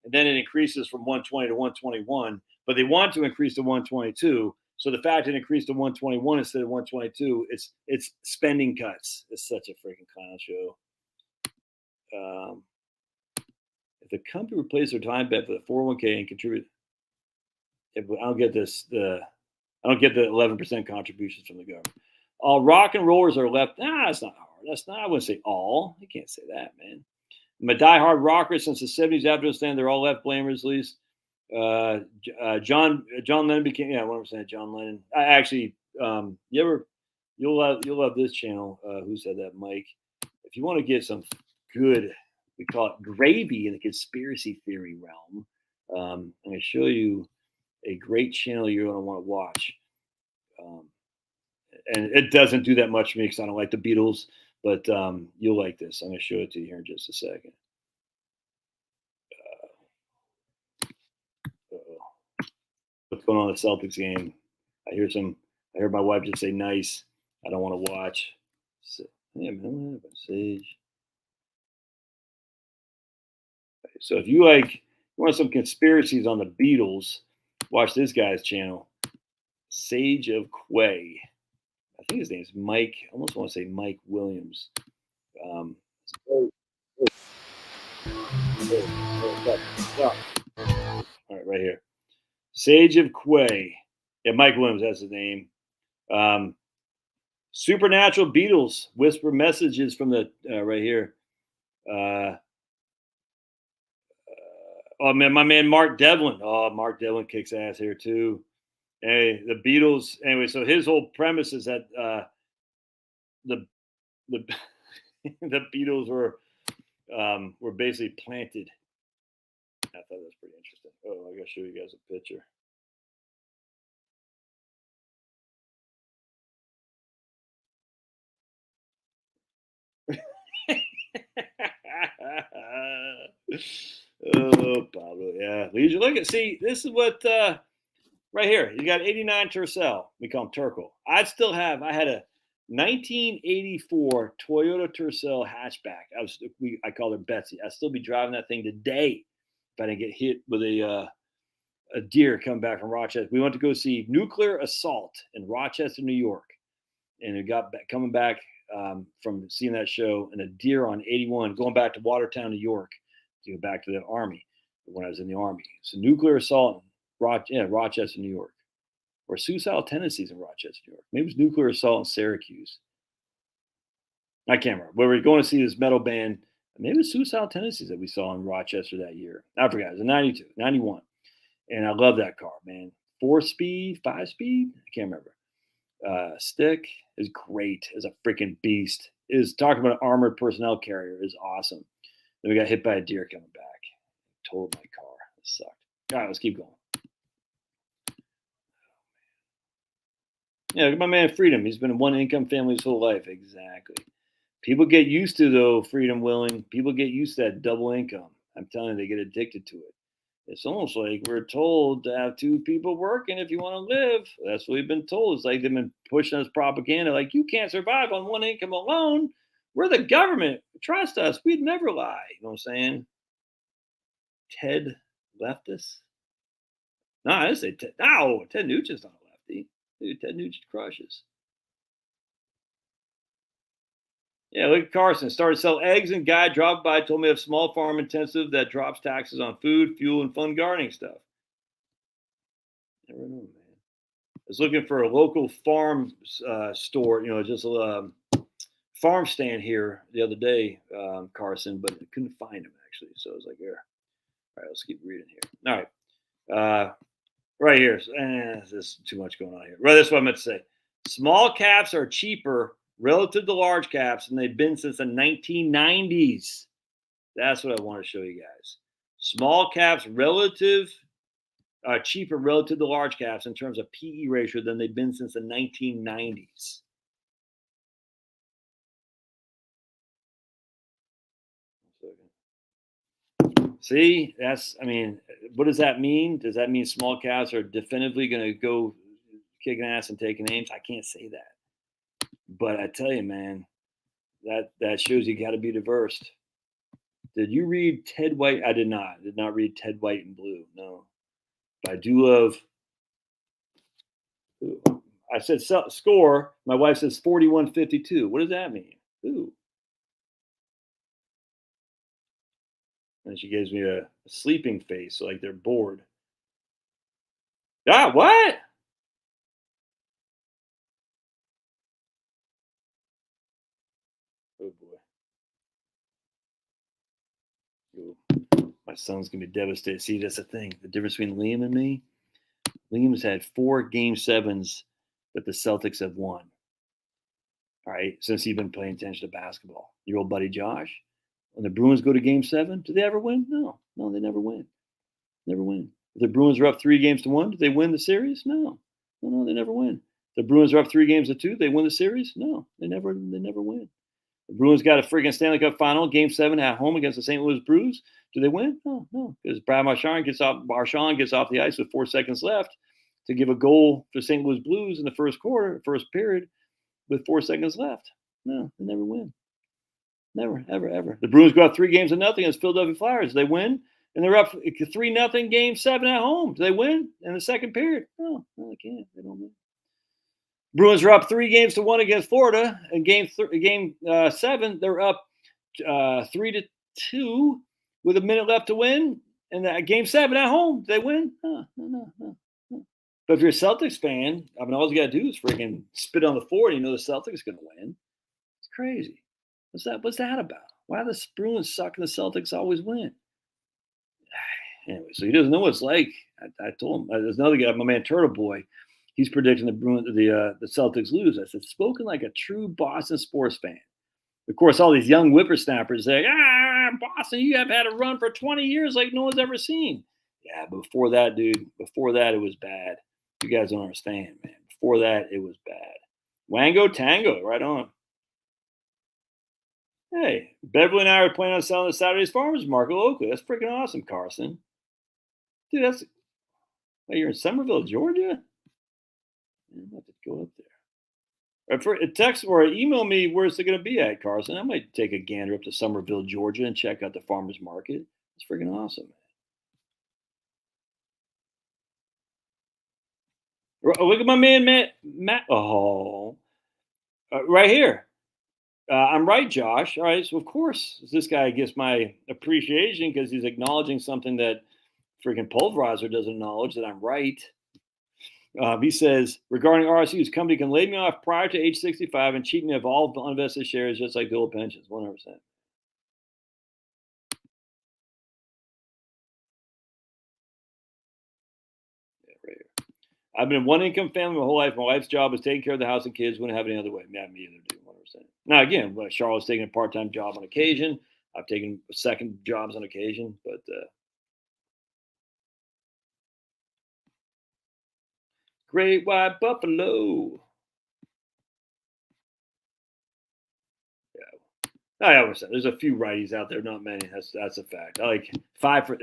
And then it increases from 120 to 121, but they want to increase to 122. So the fact it increased to 121 instead of 122, it's spending cuts. It's such a freaking clown show. If the company replaced their time bet for the 401k and contribute, I don't get this. I don't get the 11% contributions from the government. All rock and rollers are left. That's not hard. That's not. I wouldn't say all. You can't say that, man. I'm a diehard rocker since the 70s. After stand, they're all left blamers, at least. John Lennon became, yeah, 100% John Lennon. I actually, you'll love this channel. Who said that, Mike? If you want to get some good, we call it gravy in the conspiracy theory realm, I'm going to show you a great channel you're going to want to watch. And it doesn't do that much for me because I don't like the Beatles, but you'll like this. I'm going to show it to you here in just a second. What's going on in the Celtics game? I heard my wife just say nice. I don't want to watch. Yeah, man, Sage. So if you want some conspiracies on the Beatles, watch this guy's channel, Sage of Quay. I think his name is Mike. I almost want to say Mike Williams. All right, right here. Sage of Quay. Yeah, Mike Williams, that's his name. Supernatural Beatles whisper messages from the right here. Oh man, my man Mark Devlin. Oh, Mark Devlin kicks ass here too. Hey, the Beatles. Anyway, so his whole premise is that the the Beatles were were basically planted. I thought that was pretty interesting. Oh, I gotta show you guys a picture. Oh, Pablo, yeah. Leisure. Look at, see, this is what right here. You got 89 Tercel. We call them Turkle. I had a 1984 Toyota Tercel hatchback. I called her Betsy. I'd still be driving that thing today if I didn't get hit with a deer coming back from Rochester. We went to go see Nuclear Assault in Rochester, New York, and we got back, coming back from seeing that show, and a deer on 81 going back to Watertown, New York, to go back to the Army when I was in the Army. So Nuclear Assault in Rochester, New York, or Suicidal Tendencies in Rochester, New York. Maybe it was Nuclear Assault in Syracuse. I can't remember. We were going to see this metal band. Maybe it was Suicidal Tendencies that we saw in Rochester that year. I forgot. It was in 92, 91. And I love that car, man. 4-speed, 5-speed? I can't remember. Stick is great as a freaking beast. Is talking about an armored personnel carrier is awesome. Then we got hit by a deer coming back. Totaled my car. It sucked. All right, let's keep going. Yeah, look at my man Freedom. He's been a one income family his whole life. Exactly. People get used to, though, Freedom Willing. People get used to that double income. I'm telling you, they get addicted to it. It's almost like we're told to have two people working if you want to live. That's what we've been told. It's like they've been pushing us propaganda like, you can't survive on one income alone. We're the government. Trust us. We'd never lie. You know what I'm saying? Ted leftist? No, I didn't say Ted. No, Ted Nugent's not a lefty. Dude, Ted Nugent crushes. Yeah, look at Carson. Started to sell eggs, and guy dropped by, told me I have small farm intensive that drops taxes on food, fuel, and fun gardening stuff. Never know, man. I was looking for a local farm store, just a farm stand here the other day, Carson, but I couldn't find him actually. So I was like, here. All right, let's keep reading here. All right. Right here. There's too much going on here. Right, that's what I meant to say. Small caps are cheaper relative to large caps, and they've been since the 1990s. That's what I want to show you guys. Small caps cheaper relative to large caps in terms of PE ratio than they've been since the 1990s. See, what does that mean? Does that mean small caps are definitively going to go kicking ass and taking names? I can't say that. But I tell you, man, that shows you got to be diverse. Did you read Ted White? I did not. I did not read Ted White and Blue. No. But I do love. I said score. My wife says 41-52. What does that mean? Ooh. And she gives me a sleeping face, like they're bored. Ah, what? Oh boy. Ooh. My son's gonna be devastated. See, that's the thing. The difference between Liam and me. Liam's had 4 Game 7s that the Celtics have won. All right, since he's been paying attention to basketball. Your old buddy Josh. When the Bruins go to Game 7, do they ever win? No, they never win. Never win. If the Bruins are up 3-1, do they win the series? No, they never win. The Bruins are up 3-2, they win the series? No, they never win. The Bruins got a freaking Stanley Cup final, Game 7 at home against the St. Louis Blues. Do they win? No, because Brad Marchand gets off the ice with 4 seconds left to give a goal for St. Louis Blues in the first period, with 4 seconds left. No, they never win. Never, ever, ever. The Bruins go out 3-0 against Philadelphia Flyers. They win, and they're up 3-0 Game 7 at home. Do they win in the second period? No, they can't. They don't win. Bruins are up 3-1 against Florida. In Game 7, they're up 3-2 with a minute left to win. And that Game 7 at home, they win? No. But if you're a Celtics fan, all you got to do is freaking spit on the floor and you know the Celtics are going to win. It's crazy. What's that about? Why do the Bruins suck and the Celtics always win? Anyway, so he doesn't know what it's like. I told him. There's another guy, my man Turtle Boy. He's predicting the Celtics lose. I said, spoken like a true Boston sports fan. Of course, all these young whippersnappers say, Boston, you have had a run for 20 years like no one's ever seen. Yeah, but before that, dude, before that, it was bad. You guys don't understand, man. Before that, it was bad. Wango Tango, right on. Hey, Beverly and I are planning on selling the Saturday's Farmers Market locally. That's freaking awesome, Carson. Dude, that's wait, you're in Somerville, Georgia? I'm about to go up there. For a text or email me where's it going to be at, Carson. I might take a gander up to Somerville, Georgia, and check out the farmers market. It's freaking awesome. Oh, look at my man, Matt. Oh, right here. I'm right, Josh. All right, so of course this guy gets my appreciation because he's acknowledging something that freaking pulverizer doesn't acknowledge that I'm right. He says, regarding RSUs, company can lay me off prior to age 65 and cheat me of all uninvested shares, just like the old pensions, 100%. Yeah, right here. I've been a one income family my whole life. My wife's job was taking care of the house and kids. Wouldn't have it any other way. Yeah, me either, dude, 100%. Now, again, Charlotte's taking a part time job on occasion. I've taken second jobs on occasion, but Great White Buffalo. I always said there's a few righties out there, not many. That's a fact. I like five for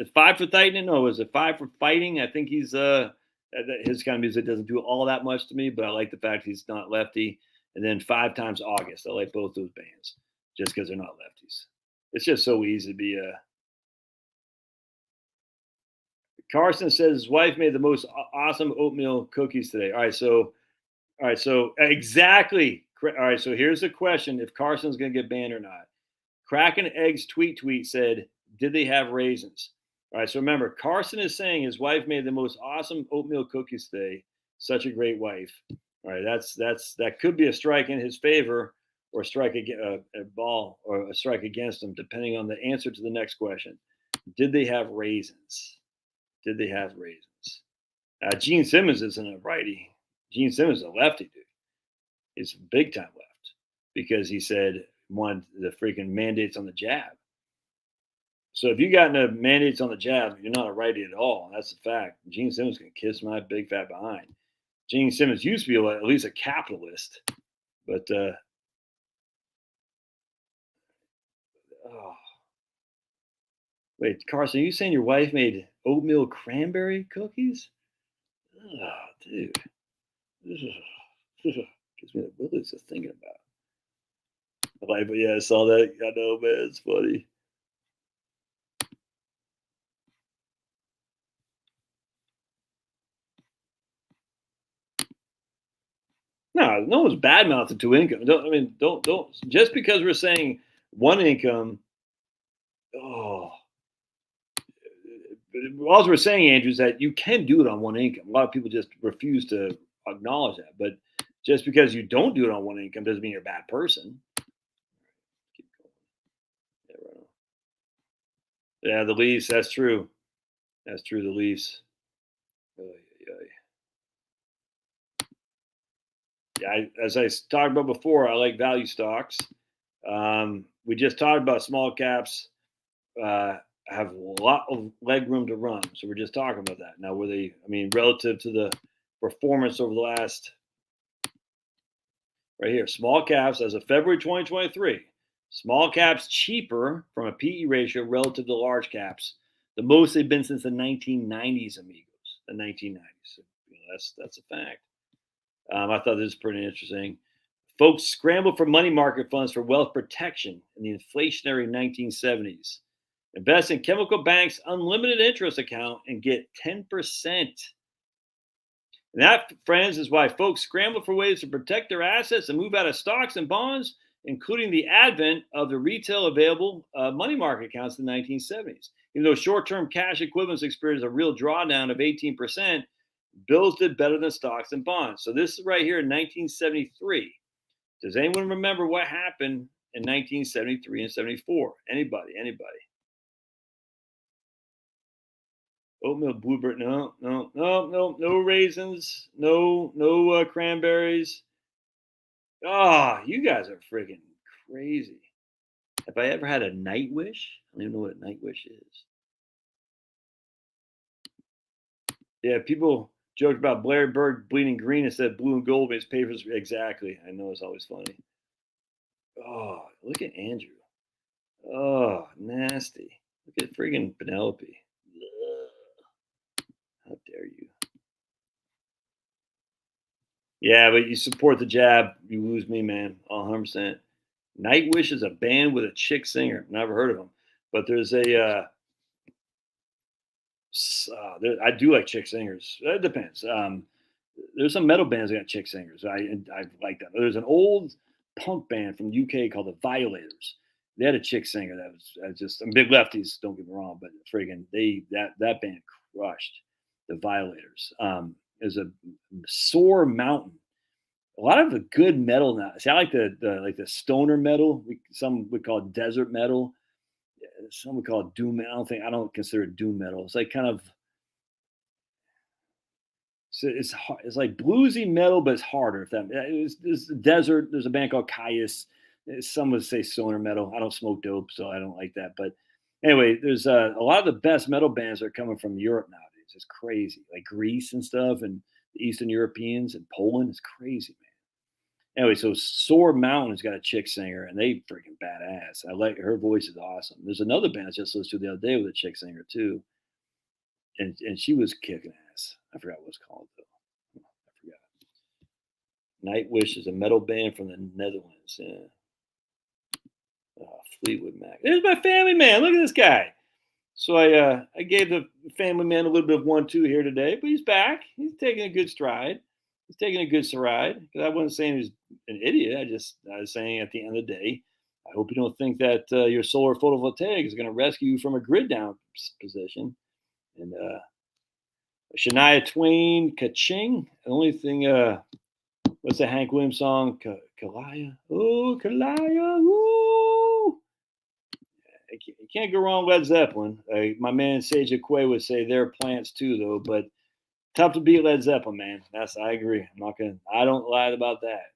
Titan. No, is it five for fighting? I think he's his kind of music doesn't do all that much to me, but I like the fact he's not lefty. And then 5 times August. I like both those bands just because they're not lefties. It's just so easy to be a. Carson says his wife made the most awesome oatmeal cookies today. All right, so exactly. All right, so here's the question: if Carson's going to get banned or not. Kraken Eggs tweet said, "Did they have raisins?" All right, so remember, Carson is saying his wife made the most awesome oatmeal cookies today. Such a great wife. All right, that could be a strike in his favor or a strike a ball or a strike against him, depending on the answer to the next question. Did they have raisins? Did they have raisins? Gene Simmons isn't a righty. Gene Simmons is a lefty dude. He's big time left because he said wanted the freaking mandates on the jab. So if you got into mandates on the jab, you're not a righty at all. That's a fact. Gene Simmons can kiss my big fat behind. Gene Simmons used to be at least a capitalist, but oh. Wait, Carson, are you saying your wife made oatmeal cranberry cookies? Oh, dude, this gives me the willies just thinking about. Like, but yeah, I saw that. I know, man, it's funny. No one's bad mouthing two income. Don't. Just because we're saying one income. Oh, all we're saying, Andrew, is that you can do it on one income. A lot of people just refuse to acknowledge that. But just because you don't do it on one income doesn't mean you're a bad person. Keep going. Yeah, right on. Yeah, the Leafs. That's true. That's true. The Leafs. Oy, oy, oy. Yeah, as I talked about before, I like value stocks. We just talked about small caps have a lot of leg room to run. So we're just talking about that. Now, relative to the performance over the last, right here, small caps as of February 2023, small caps cheaper from a PE ratio relative to large caps. The most they've been since the 1990s, amigos. The 1990s. So, that's a fact. I thought this was pretty interesting. Folks scrambled for money market funds for wealth protection in the inflationary 1970s. Invest in Chemical Bank's unlimited interest account and get 10%. And that, friends, is why folks scramble for ways to protect their assets and move out of stocks and bonds, including the advent of the retail available money market accounts in the 1970s. Even though short-term cash equivalents experienced a real drawdown of 18%, bills did better than stocks and bonds. So this is right here in 1973. Does anyone remember what happened in 1973 and 74? Anybody? Oatmeal blueberry? No raisins. No cranberries. Oh, you guys are freaking crazy. Have I ever had a night wish? I don't even know what a night wish is. Yeah, people joke about Blair Bird bleeding green instead of blue and gold in his papers. Exactly. I know it's always funny. Oh, look at Andrew. Oh, nasty. Look at friggin' Penelope. Ugh, how dare you? Yeah, but you support the jab, you lose me, man. 100%. Nightwish is a band with a chick singer. Never heard of them. But there's a, I do like chick singers. It depends. There's some metal bands that got chick singers. I like that. There's an old punk band from the UK called the Violators. They had a chick singer that was just big lefties. Don't get me wrong, but friggin' that band crushed. The Violators. Is a Sore Mountain. A lot of the good metal now. See, I like the stoner metal. Some would call it desert metal. Some would call it doom. I don't consider it doom metal. It's like kind of it's like bluesy metal, but it's harder. If that it's desert. There's a band called Caius. Some would say stoner metal. I don't smoke dope, so I don't like that. But anyway, there's a lot of the best metal bands are coming from Europe nowadays. It's crazy, like Greece and stuff, and the Eastern Europeans and Poland. It's crazy, man. Anyway, so Sore Mountain's got a chick singer, and they freaking badass. I like her voice is awesome. There's another band I just listened to the other day with a chick singer too, and she was kicking ass. I forgot what it's called though. I forgot. Nightwish is a metal band from the Netherlands. Yeah. Oh, Fleetwood Mac. There's my family man. Look at this guy. So I gave the family man a little bit of 1-2 here today, but he's back. He's taking a good stride. He's taking a good stride. Because I wasn't saying he's an idiot. I was saying at the end of the day, I hope you don't think that your solar photovoltaic is going to rescue you from a grid down position. And Shania Twain, Ka-ching. The only thing, what's the Hank Williams song? Kalaya. Oh, Kalaya. Woo. You can't go wrong with Led Zeppelin. My man Sage Aquay would say they're plants too, though. But tough to beat Led Zeppelin, man. I agree. I don't lie about that.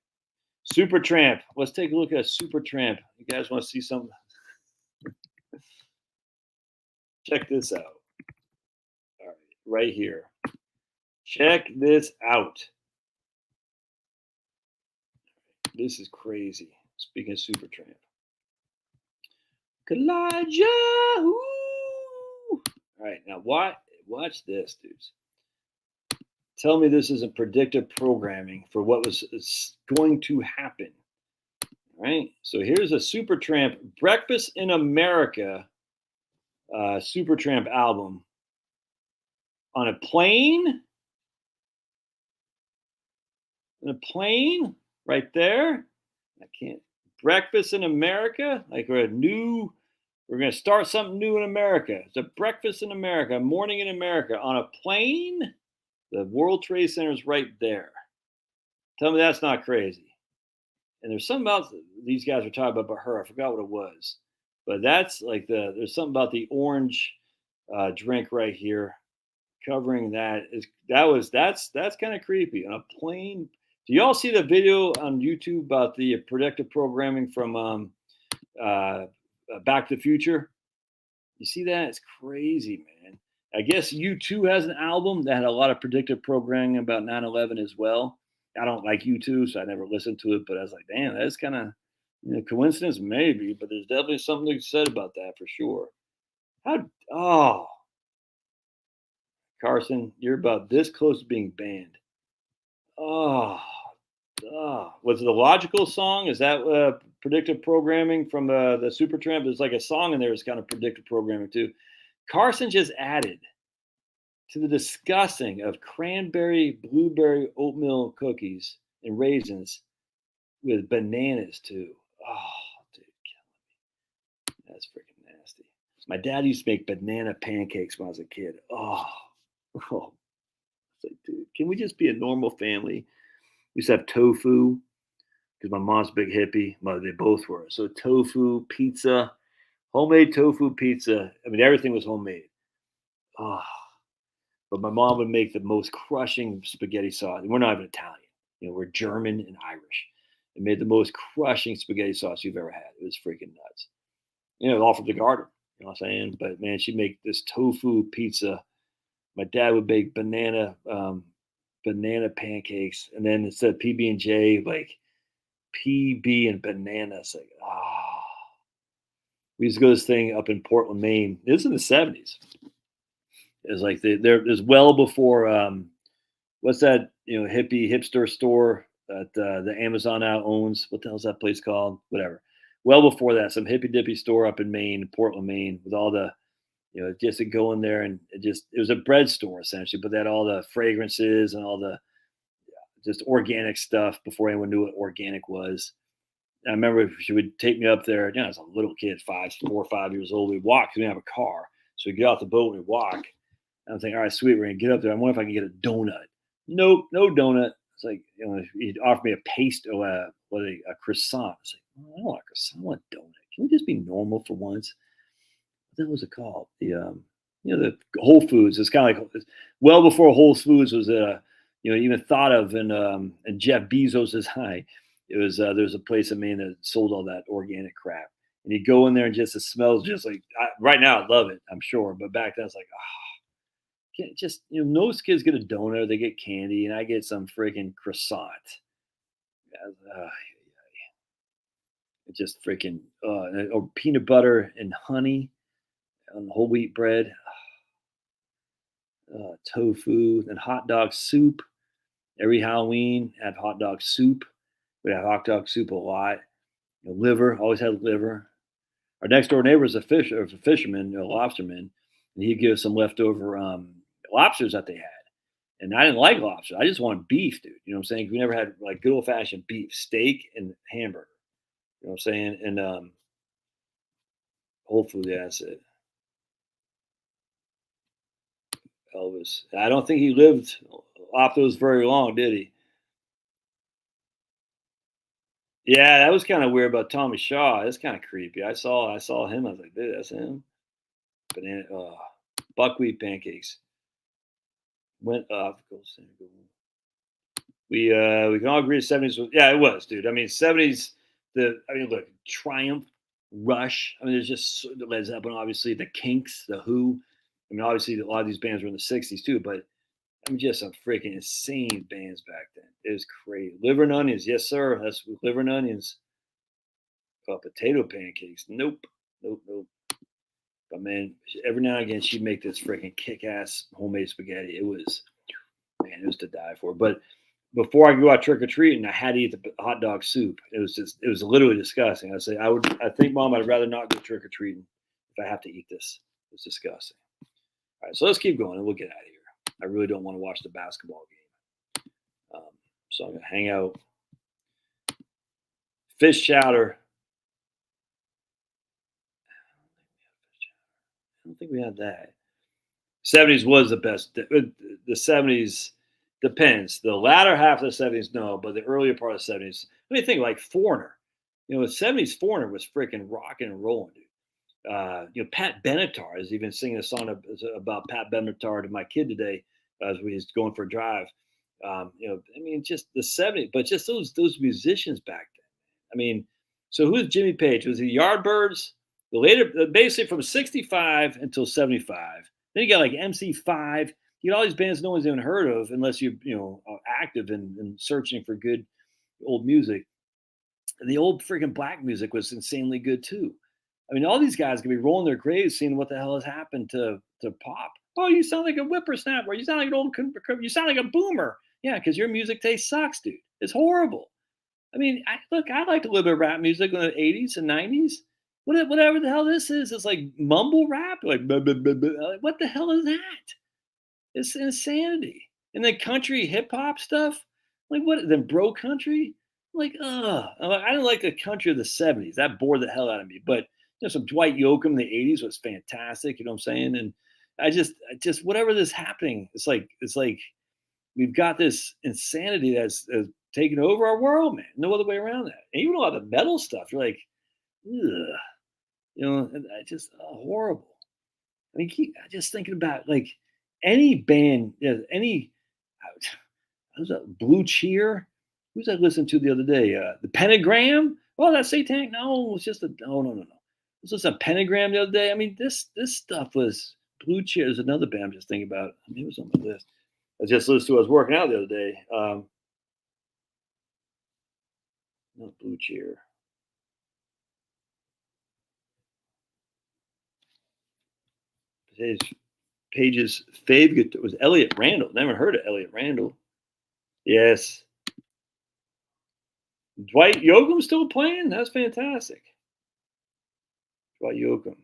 Supertramp. Let's take a look at Supertramp. You guys want to see something? Check this out. All right, right here. Check this out. This is crazy. Speaking of Supertramp. Elijah. All right, now watch this, dudes. Tell me this isn't predictive programming for what was going to happen. All right, so here's a Supertramp Breakfast in America Supertramp album on a plane. On a plane right there. I can't. Breakfast in America, like we're going to start something new in America. It's a breakfast in America, a morning in America on a plane. The World Trade Center is right there. Tell me that's not crazy. And there's something about these guys were talking about her. I forgot what it was, but that's like there's something about the orange drink right here covering that. That's kind of creepy on a plane. Do y'all see the video on YouTube about the predictive programming from Back to the Future? You see that? It's crazy, man. I guess U2 has an album that had a lot of predictive programming about 9/11 as well. I don't like U2, so I never listened to it, but I was like, damn, that's kind of coincidence, maybe, but there's definitely something to be said about that for sure. Carson, you're about this close to being banned. Was it the Logical song? Is that predictive programming from the Supertramp? There's like a song in there that's kind of predictive programming too. Carson just added to the discussing of cranberry, blueberry, oatmeal cookies and raisins with bananas too. Oh, dude, that's freaking nasty. My dad used to make banana pancakes when I was a kid. Oh. It's like, dude, can we just be a normal family? We used to have tofu because my mom's a big hippie. They both were. So tofu pizza, homemade tofu pizza. I mean, everything was homemade. Oh, but my mom would make the most crushing spaghetti sauce. And we're not even Italian. We're German and Irish. It made the most crushing spaghetti sauce you've ever had. It was freaking nuts. off of the garden. You know what I'm saying? But man, she'd make this tofu pizza. My dad would bake banana pancakes, and then instead of PB and J, like PB and bananas. Like, we used to go to this thing up in Portland, Maine. This was in the '70s. It was like there is well before what's that hippie hipster store that the Amazon now owns? What the hell's that place called? Whatever. Well before that, some hippie dippy store up in Maine, Portland, Maine, with all the just to go in there and it was a bread store essentially, but they had all the fragrances and all the just organic stuff before anyone knew what organic was. I remember she would take me up there. As a little kid, 4 or 5 years old, we'd walk. We didn't have a car, so we get off the boat and we walk. And I'm thinking, all right, sweet, we're gonna get up there. I wonder if I can get a donut. Nope, no donut. It's like he'd offer me a croissant. It's like, I don't want a croissant. I want a donut. Can we just be normal for once? What was it called? The Whole Foods. It's kind of like well before Whole Foods was even thought of in Jeff Bezos's high. It was there's a place in Maine that sold all that organic crap, and you go in there and just it smells just like right now. I love it, I'm sure, but back then it's like can't just most kids get a donut, they get candy, and I get some freaking croissant. It's just freaking or peanut butter and honey on whole wheat bread, tofu, and hot dog soup. Every Halloween, had hot dog soup. We have hot dog soup a lot. Liver, always had liver. Our next door neighbor is a fisherman, a lobsterman, and he'd give us some leftover lobsters that they had. And I didn't like lobster. I just wanted beef, dude. You know what I'm saying? We never had like good old fashioned beef, steak, and hamburger. You know what I'm saying? And Whole Foods, yeah, that's it. Elvis. I don't think he lived off those very long, did he? Yeah, that was kind of weird about Tommy Shaw. That's kind of creepy. I saw him. I was like, dude, that's him. Banana, buckwheat pancakes. Went up. We can all agree the '70s was, yeah, it was, dude. I mean '70s. Look, Triumph, Rush. I mean, there's just Led Zeppelin, obviously, the Kinks, the Who. I mean, obviously, a lot of these bands were in the '60s too, but I mean, just some freaking insane bands back then. It was crazy. Liver and onions, yes, sir. That's liver and onions. Potato pancakes, nope, nope, nope. But man, every now and again, she'd make this freaking kick-ass homemade spaghetti. It was to die for. But before I go out trick or treating, I had to eat the hot dog soup. It was literally disgusting. I say, I think, Mom, I'd rather not go trick or treating if I have to eat this. It's disgusting. All right, so let's keep going and we'll get out of here. I really don't want to watch the basketball game. So I'm going to hang out. Fish chowder. I don't think we had that. 70s was the best. The 70s depends. The latter half of the 70s, no, but the earlier part of the 70s. Let me think like Foreigner. The 70s Foreigner was freaking rocking and rolling, dude. Pat Benatar is even singing a song about Pat Benatar to my kid today as we was going for a drive. Just the '70s, but just those musicians back then. I mean, so who's Jimmy Page? Was he Yardbirds? Basically from '65 until '75. Then you got like MC5. You got all these bands no one's even heard of unless you are active and searching for good old music. And the old freaking black music was insanely good too. I mean, all these guys could be rolling their graves, seeing what the hell has happened to pop. Oh, you sound like a whippersnapper. You sound like you sound like a boomer. Yeah, because your music taste sucks, dude. It's horrible. I mean, I liked a little bit of rap music in the '80s and '90s. Whatever the hell this is, it's like mumble rap. Like, blah, blah, blah, blah. Like, what the hell is that? It's insanity. And then country hip hop stuff. Like what? Then bro country. Like, I didn't like the country of the '70s. That bored the hell out of me. But some Dwight Yoakam in the '80s was fantastic. You know what I'm saying? And I just whatever this happening, it's like we've got this insanity that's taking over our world, man. No other way around that. And even a lot of the metal stuff, you're like, ugh, just horrible. I mean, just thinking about like any band, any who's that? Blue Cheer. Who's I listened to the other day? The Pentagram. Oh, that's satanic. No, it's just no. was this a Pentagram the other day? I mean, this stuff was Blue Cheer. There's another band I'm just thinking about. I mean, it was on my list. I just listened to. I was working out the other day. Not Blue Cheer. His Page's fave was Elliot Randall. Never heard of Elliot Randall. Yes. Dwight Yoakam still playing? That's fantastic. Dwight Yoakam.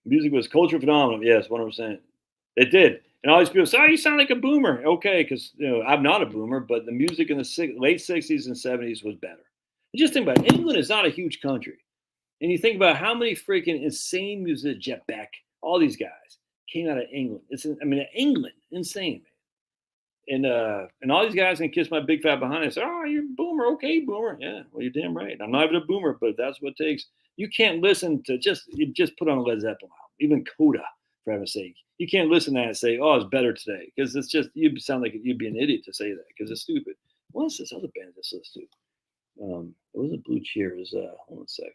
Music was culture phenomenal. Yes, 100%. It did. And all these people say, "Oh, you sound like a boomer." Okay, because I'm not a boomer, but the music in the late 60s and 70s was better. Just think about it. England is not a huge country. And you think about how many freaking insane musicians, Jeff Beck, all these guys came out of England. England, insane, man. And all these guys can kiss my big fat behind and say, "Oh, you're a boomer." Okay, boomer. Yeah, well, you're damn right. I'm not even a boomer, but that's what it takes. You can't listen to just put on a Led Zeppelin album, even Coda, for heaven's sake. You can't listen to that and say, "Oh, it's better today," because it's just you sound like you'd be an idiot to say that because it's stupid. What's this other band that's so stupid? It wasn't Blue Cheer. It was hold on a second.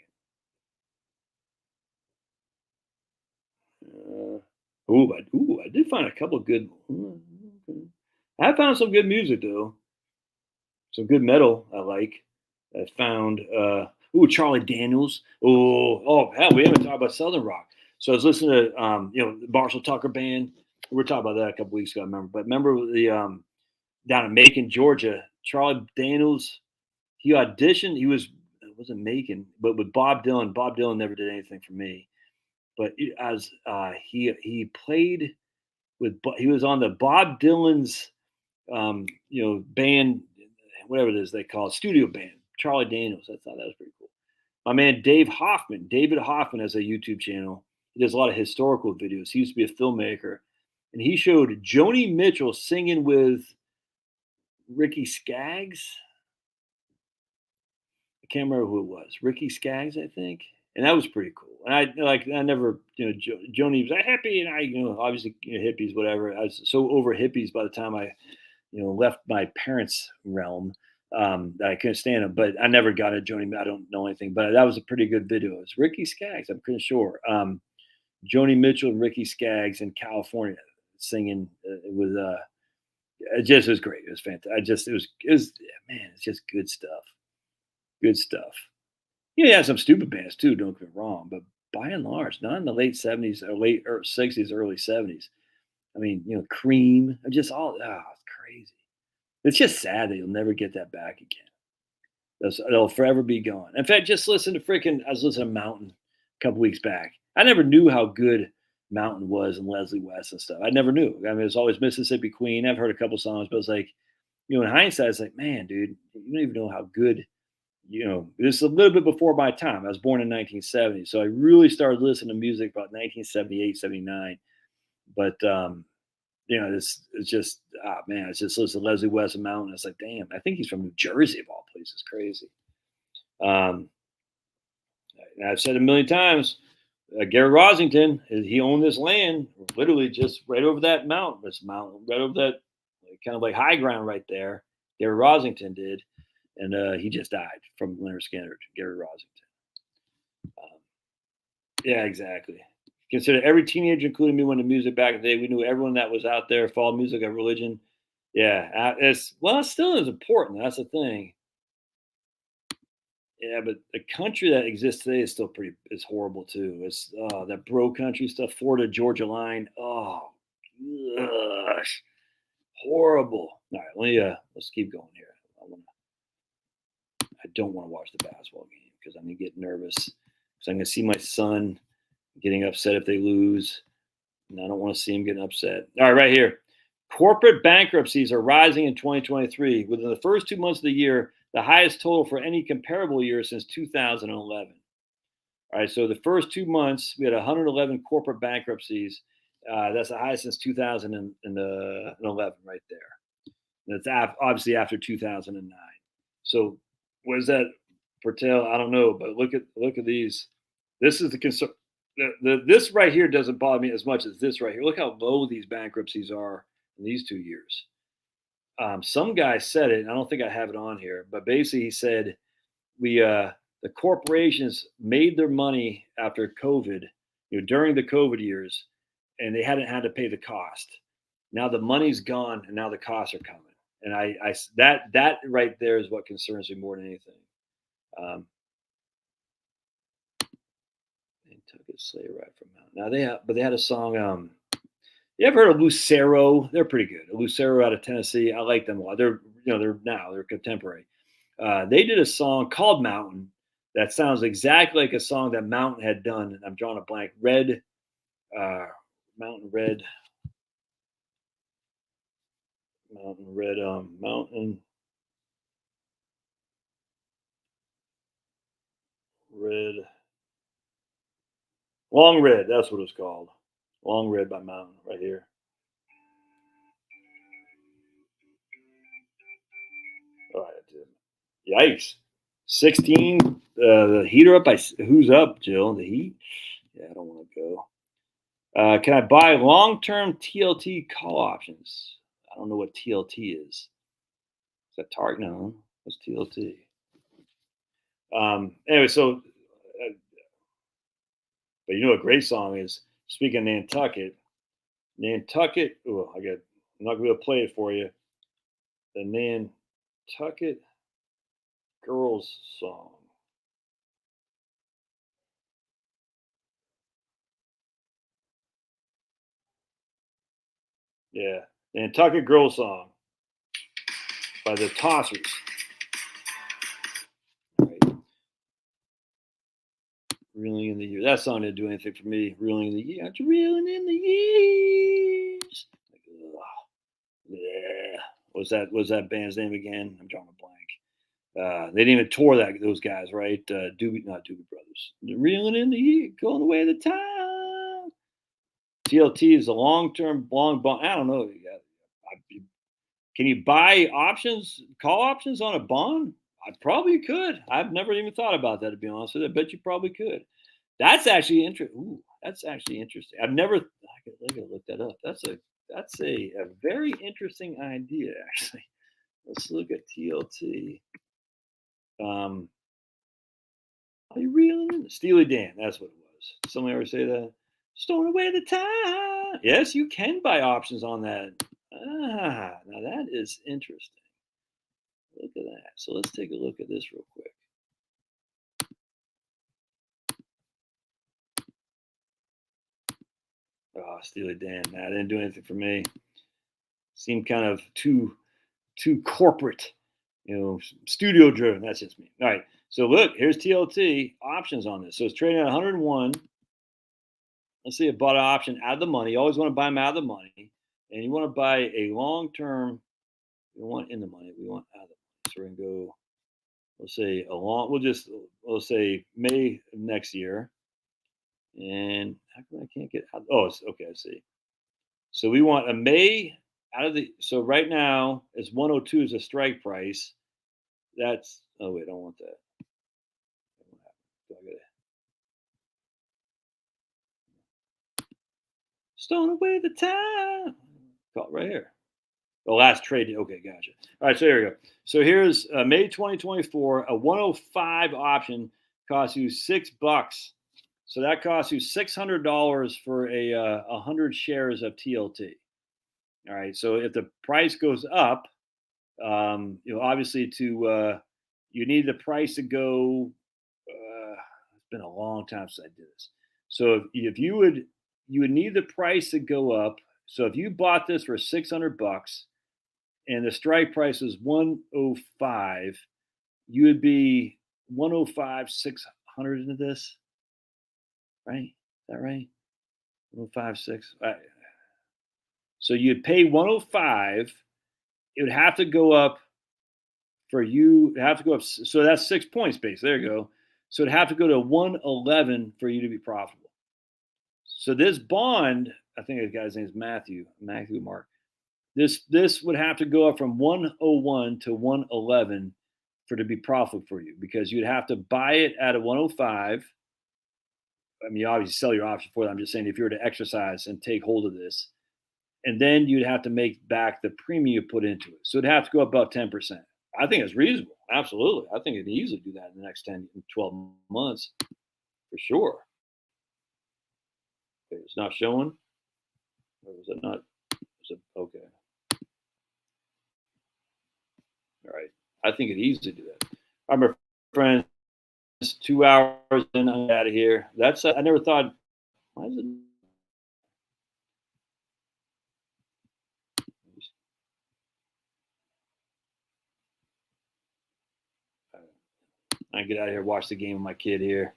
I did find a couple of good. I found some good music though. Some good metal I like. I found Charlie Daniels. Hell, we haven't talked about Southern rock. So I was listening to the Marshall Tucker band. We were talking about that a couple weeks ago, I remember. But remember the down in Macon, Georgia, Charlie Daniels. He auditioned. He wasn't Macon, but with Bob Dylan. Bob Dylan never did anything for me. But as he played with, he was on the Bob Dylan's band, whatever it is they call it, studio band. Charlie Daniels. I thought that was pretty cool. My man David Hoffman has a YouTube channel. He does a lot of historical videos. He used to be a filmmaker, and he showed Joni Mitchell singing with Ricky Skaggs. I can't remember who it was. Ricky Skaggs, I think. And that was pretty cool. And I never, Joni was happy, and I, obviously, hippies, whatever. I was so over hippies by the time I, left my parents' realm that I couldn't stand them. But I never got a Joni. I don't know anything, but that was a pretty good video. It was Ricky Skaggs, I'm pretty sure. Joni Mitchell and Ricky Skaggs in California singing. It just was great. It was fantastic. Man, it's just good stuff. Good stuff. Yeah, some stupid bands too, don't get me wrong, but by and large, not in the late 70s or late 60s, early 70s. I mean, Cream, it's crazy. It's just sad that you'll never get that back again. They'll forever be gone. In fact, just listen to I was listening to Mountain a couple weeks back. I never knew how good Mountain was and Leslie West and stuff. I never knew. I mean, it was always Mississippi Queen. I've heard a couple songs, but it's like, in hindsight, it's like, man, dude, you don't even know how good. This is a little bit before my time. I was born in 1970, so I really started listening to music about 1978, 79. But it's just, man, it's just listen to Leslie West and Mountain. It's like, damn, I think he's from New Jersey of all places. Crazy. And I've said a million times, Gary Rosington, he owned this land literally just right over that mountain. This mountain, right over that kind of like high ground right there. Gary Rosington did. And he just died from Leonard Skinner, Gary Rosington. Yeah, exactly. Consider every teenager, including me, went to music back in the day. We knew everyone that was out there, followed music and religion. Yeah, it still is important. That's the thing. Yeah, but the country that exists today is still it's horrible too. It's that bro country stuff, Florida, Georgia line. Oh, gosh, horrible. All right, let's keep going here. I don't want to watch the basketball game because I'm going to get nervous. Because I'm going to see my son getting upset if they lose. And I don't want to see him getting upset. All right, right here. Corporate bankruptcies are rising in 2023. Within the first 2 months of the year, the highest total for any comparable year since 2011. All right, so the first 2 months, we had 111 corporate bankruptcies. That's the highest since 2011 right there. And it's obviously after 2009. So what does that foretell? I don't know, but look at these. This is the concern. This right here doesn't bother me as much as this right here. Look how low these bankruptcies are in these 2 years. Some guy said it, and I don't think I have it on here, but basically he said the the corporations made their money after COVID, during the COVID years, and they hadn't had to pay the cost. Now the money's gone, and now the costs are coming. And that right there is what concerns me more than anything. Nantucket Sleigh Ride from Mountain. Now they had a song. You ever heard of Lucero? They're pretty good. Lucero out of Tennessee. I like them a lot. They're contemporary. They did a song called Mountain that sounds exactly like a song that Mountain had done. I'm drawing a blank. Mountain Red. Long Red, that's what it's called. Long Red by Mountain, right here. All right, yikes. 16, the heater up by, who's up, Jill? The Heat? Yeah, I don't want to go. Can I buy long-term TLT call options? I don't know what TLT is. Is that Target? No. What's TLT? Anyway, so, but a great song is, speaking of Nantucket. Oh, I'm not going to be able to play it for you. The Nantucket Girls song. Yeah, Nantucket Girls song by the Tossers. Right. Reeling in the Years. That song didn't do anything for me. Reeling in the Years. Reeling in the Years. Yeah. What's that band's name again? I'm drawing a blank. They didn't even tour those guys, right? Not Doobie Brothers. Reeling in the Years. Going away the time. TLT is a long-term bond. I don't know. Can you buy call options on a bond? I probably could. I've never even thought about that, to be honest with you. I bet you probably could. That's actually interesting. I've never. I gotta look that up. That's a very interesting idea, actually. Let's look at TLT. Are you reeling? Steely Dan. That's what it was. Somebody ever say that? Stowing away the time. Yes, you can buy options on that. Now that is interesting. Look at that. So let's take a look at this real quick. Oh, Steely Dan. That didn't do anything for me. Seemed kind of too corporate, studio driven. That's just me. All right. So look, here's TLT options on this. So it's trading at 101. Let's say I bought an option out of the money. You always want to buy them out of the money. And you want to buy a long-term, we want in the money. We want out of the money. So we're going to go, let's say May of next year. And how come I can't get out? Oh, okay, I see. So we want a May out of so right now it's 102 is a strike price. That's, oh wait, I don't want that. Stowing away the time. Caught right here. The last trade. Okay, gotcha. All right, so here we go. So here's May 2024. A 105 option costs you $6. So that costs you $600 for a 100 shares of TLT. All right. So if the price goes up, obviously you need the price to go. It's been a long time since I did this. So if you would need the price to go up. So if you bought this for $600 and the strike price is 105, you would be 105 600 into this, right? Is that right? 105.6. Right. So you'd pay 105. It would have to go up for you. It have to go up. So that's 6 points base. There you go. So it'd have to go to 111 for you to be profitable. So this bond, I think the guy's name is Matthew Mark. This would have to go up from 101 to 111 for to be profitable for you, because you'd have to buy it at a 105. I mean, you obviously sell your option for that. I'm just saying, if you were to exercise and take hold of this, and then you'd have to make back the premium you put into it. So it'd have to go up about 10%. I think it's reasonable. Absolutely. I think it easily do that in the next 10, 12 months for sure. Okay, it's not showing. Or is it not? Is it okay? All right. I think it easily do that. All right, my friends. 2 hours and I'm out of here. That's I never thought. Why is it? I get out of here, watch the game with my kid here.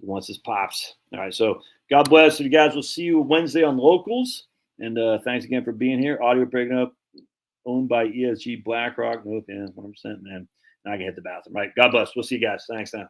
He wants his pops. All right. So God bless you guys. We'll see you Wednesday on Locals. And thanks again for being here. Audio breaking up, owned by ESG BlackRock. No, yeah, 100%, man. Now I can hit the bathroom. Right. God bless. We'll see you guys. Thanks now.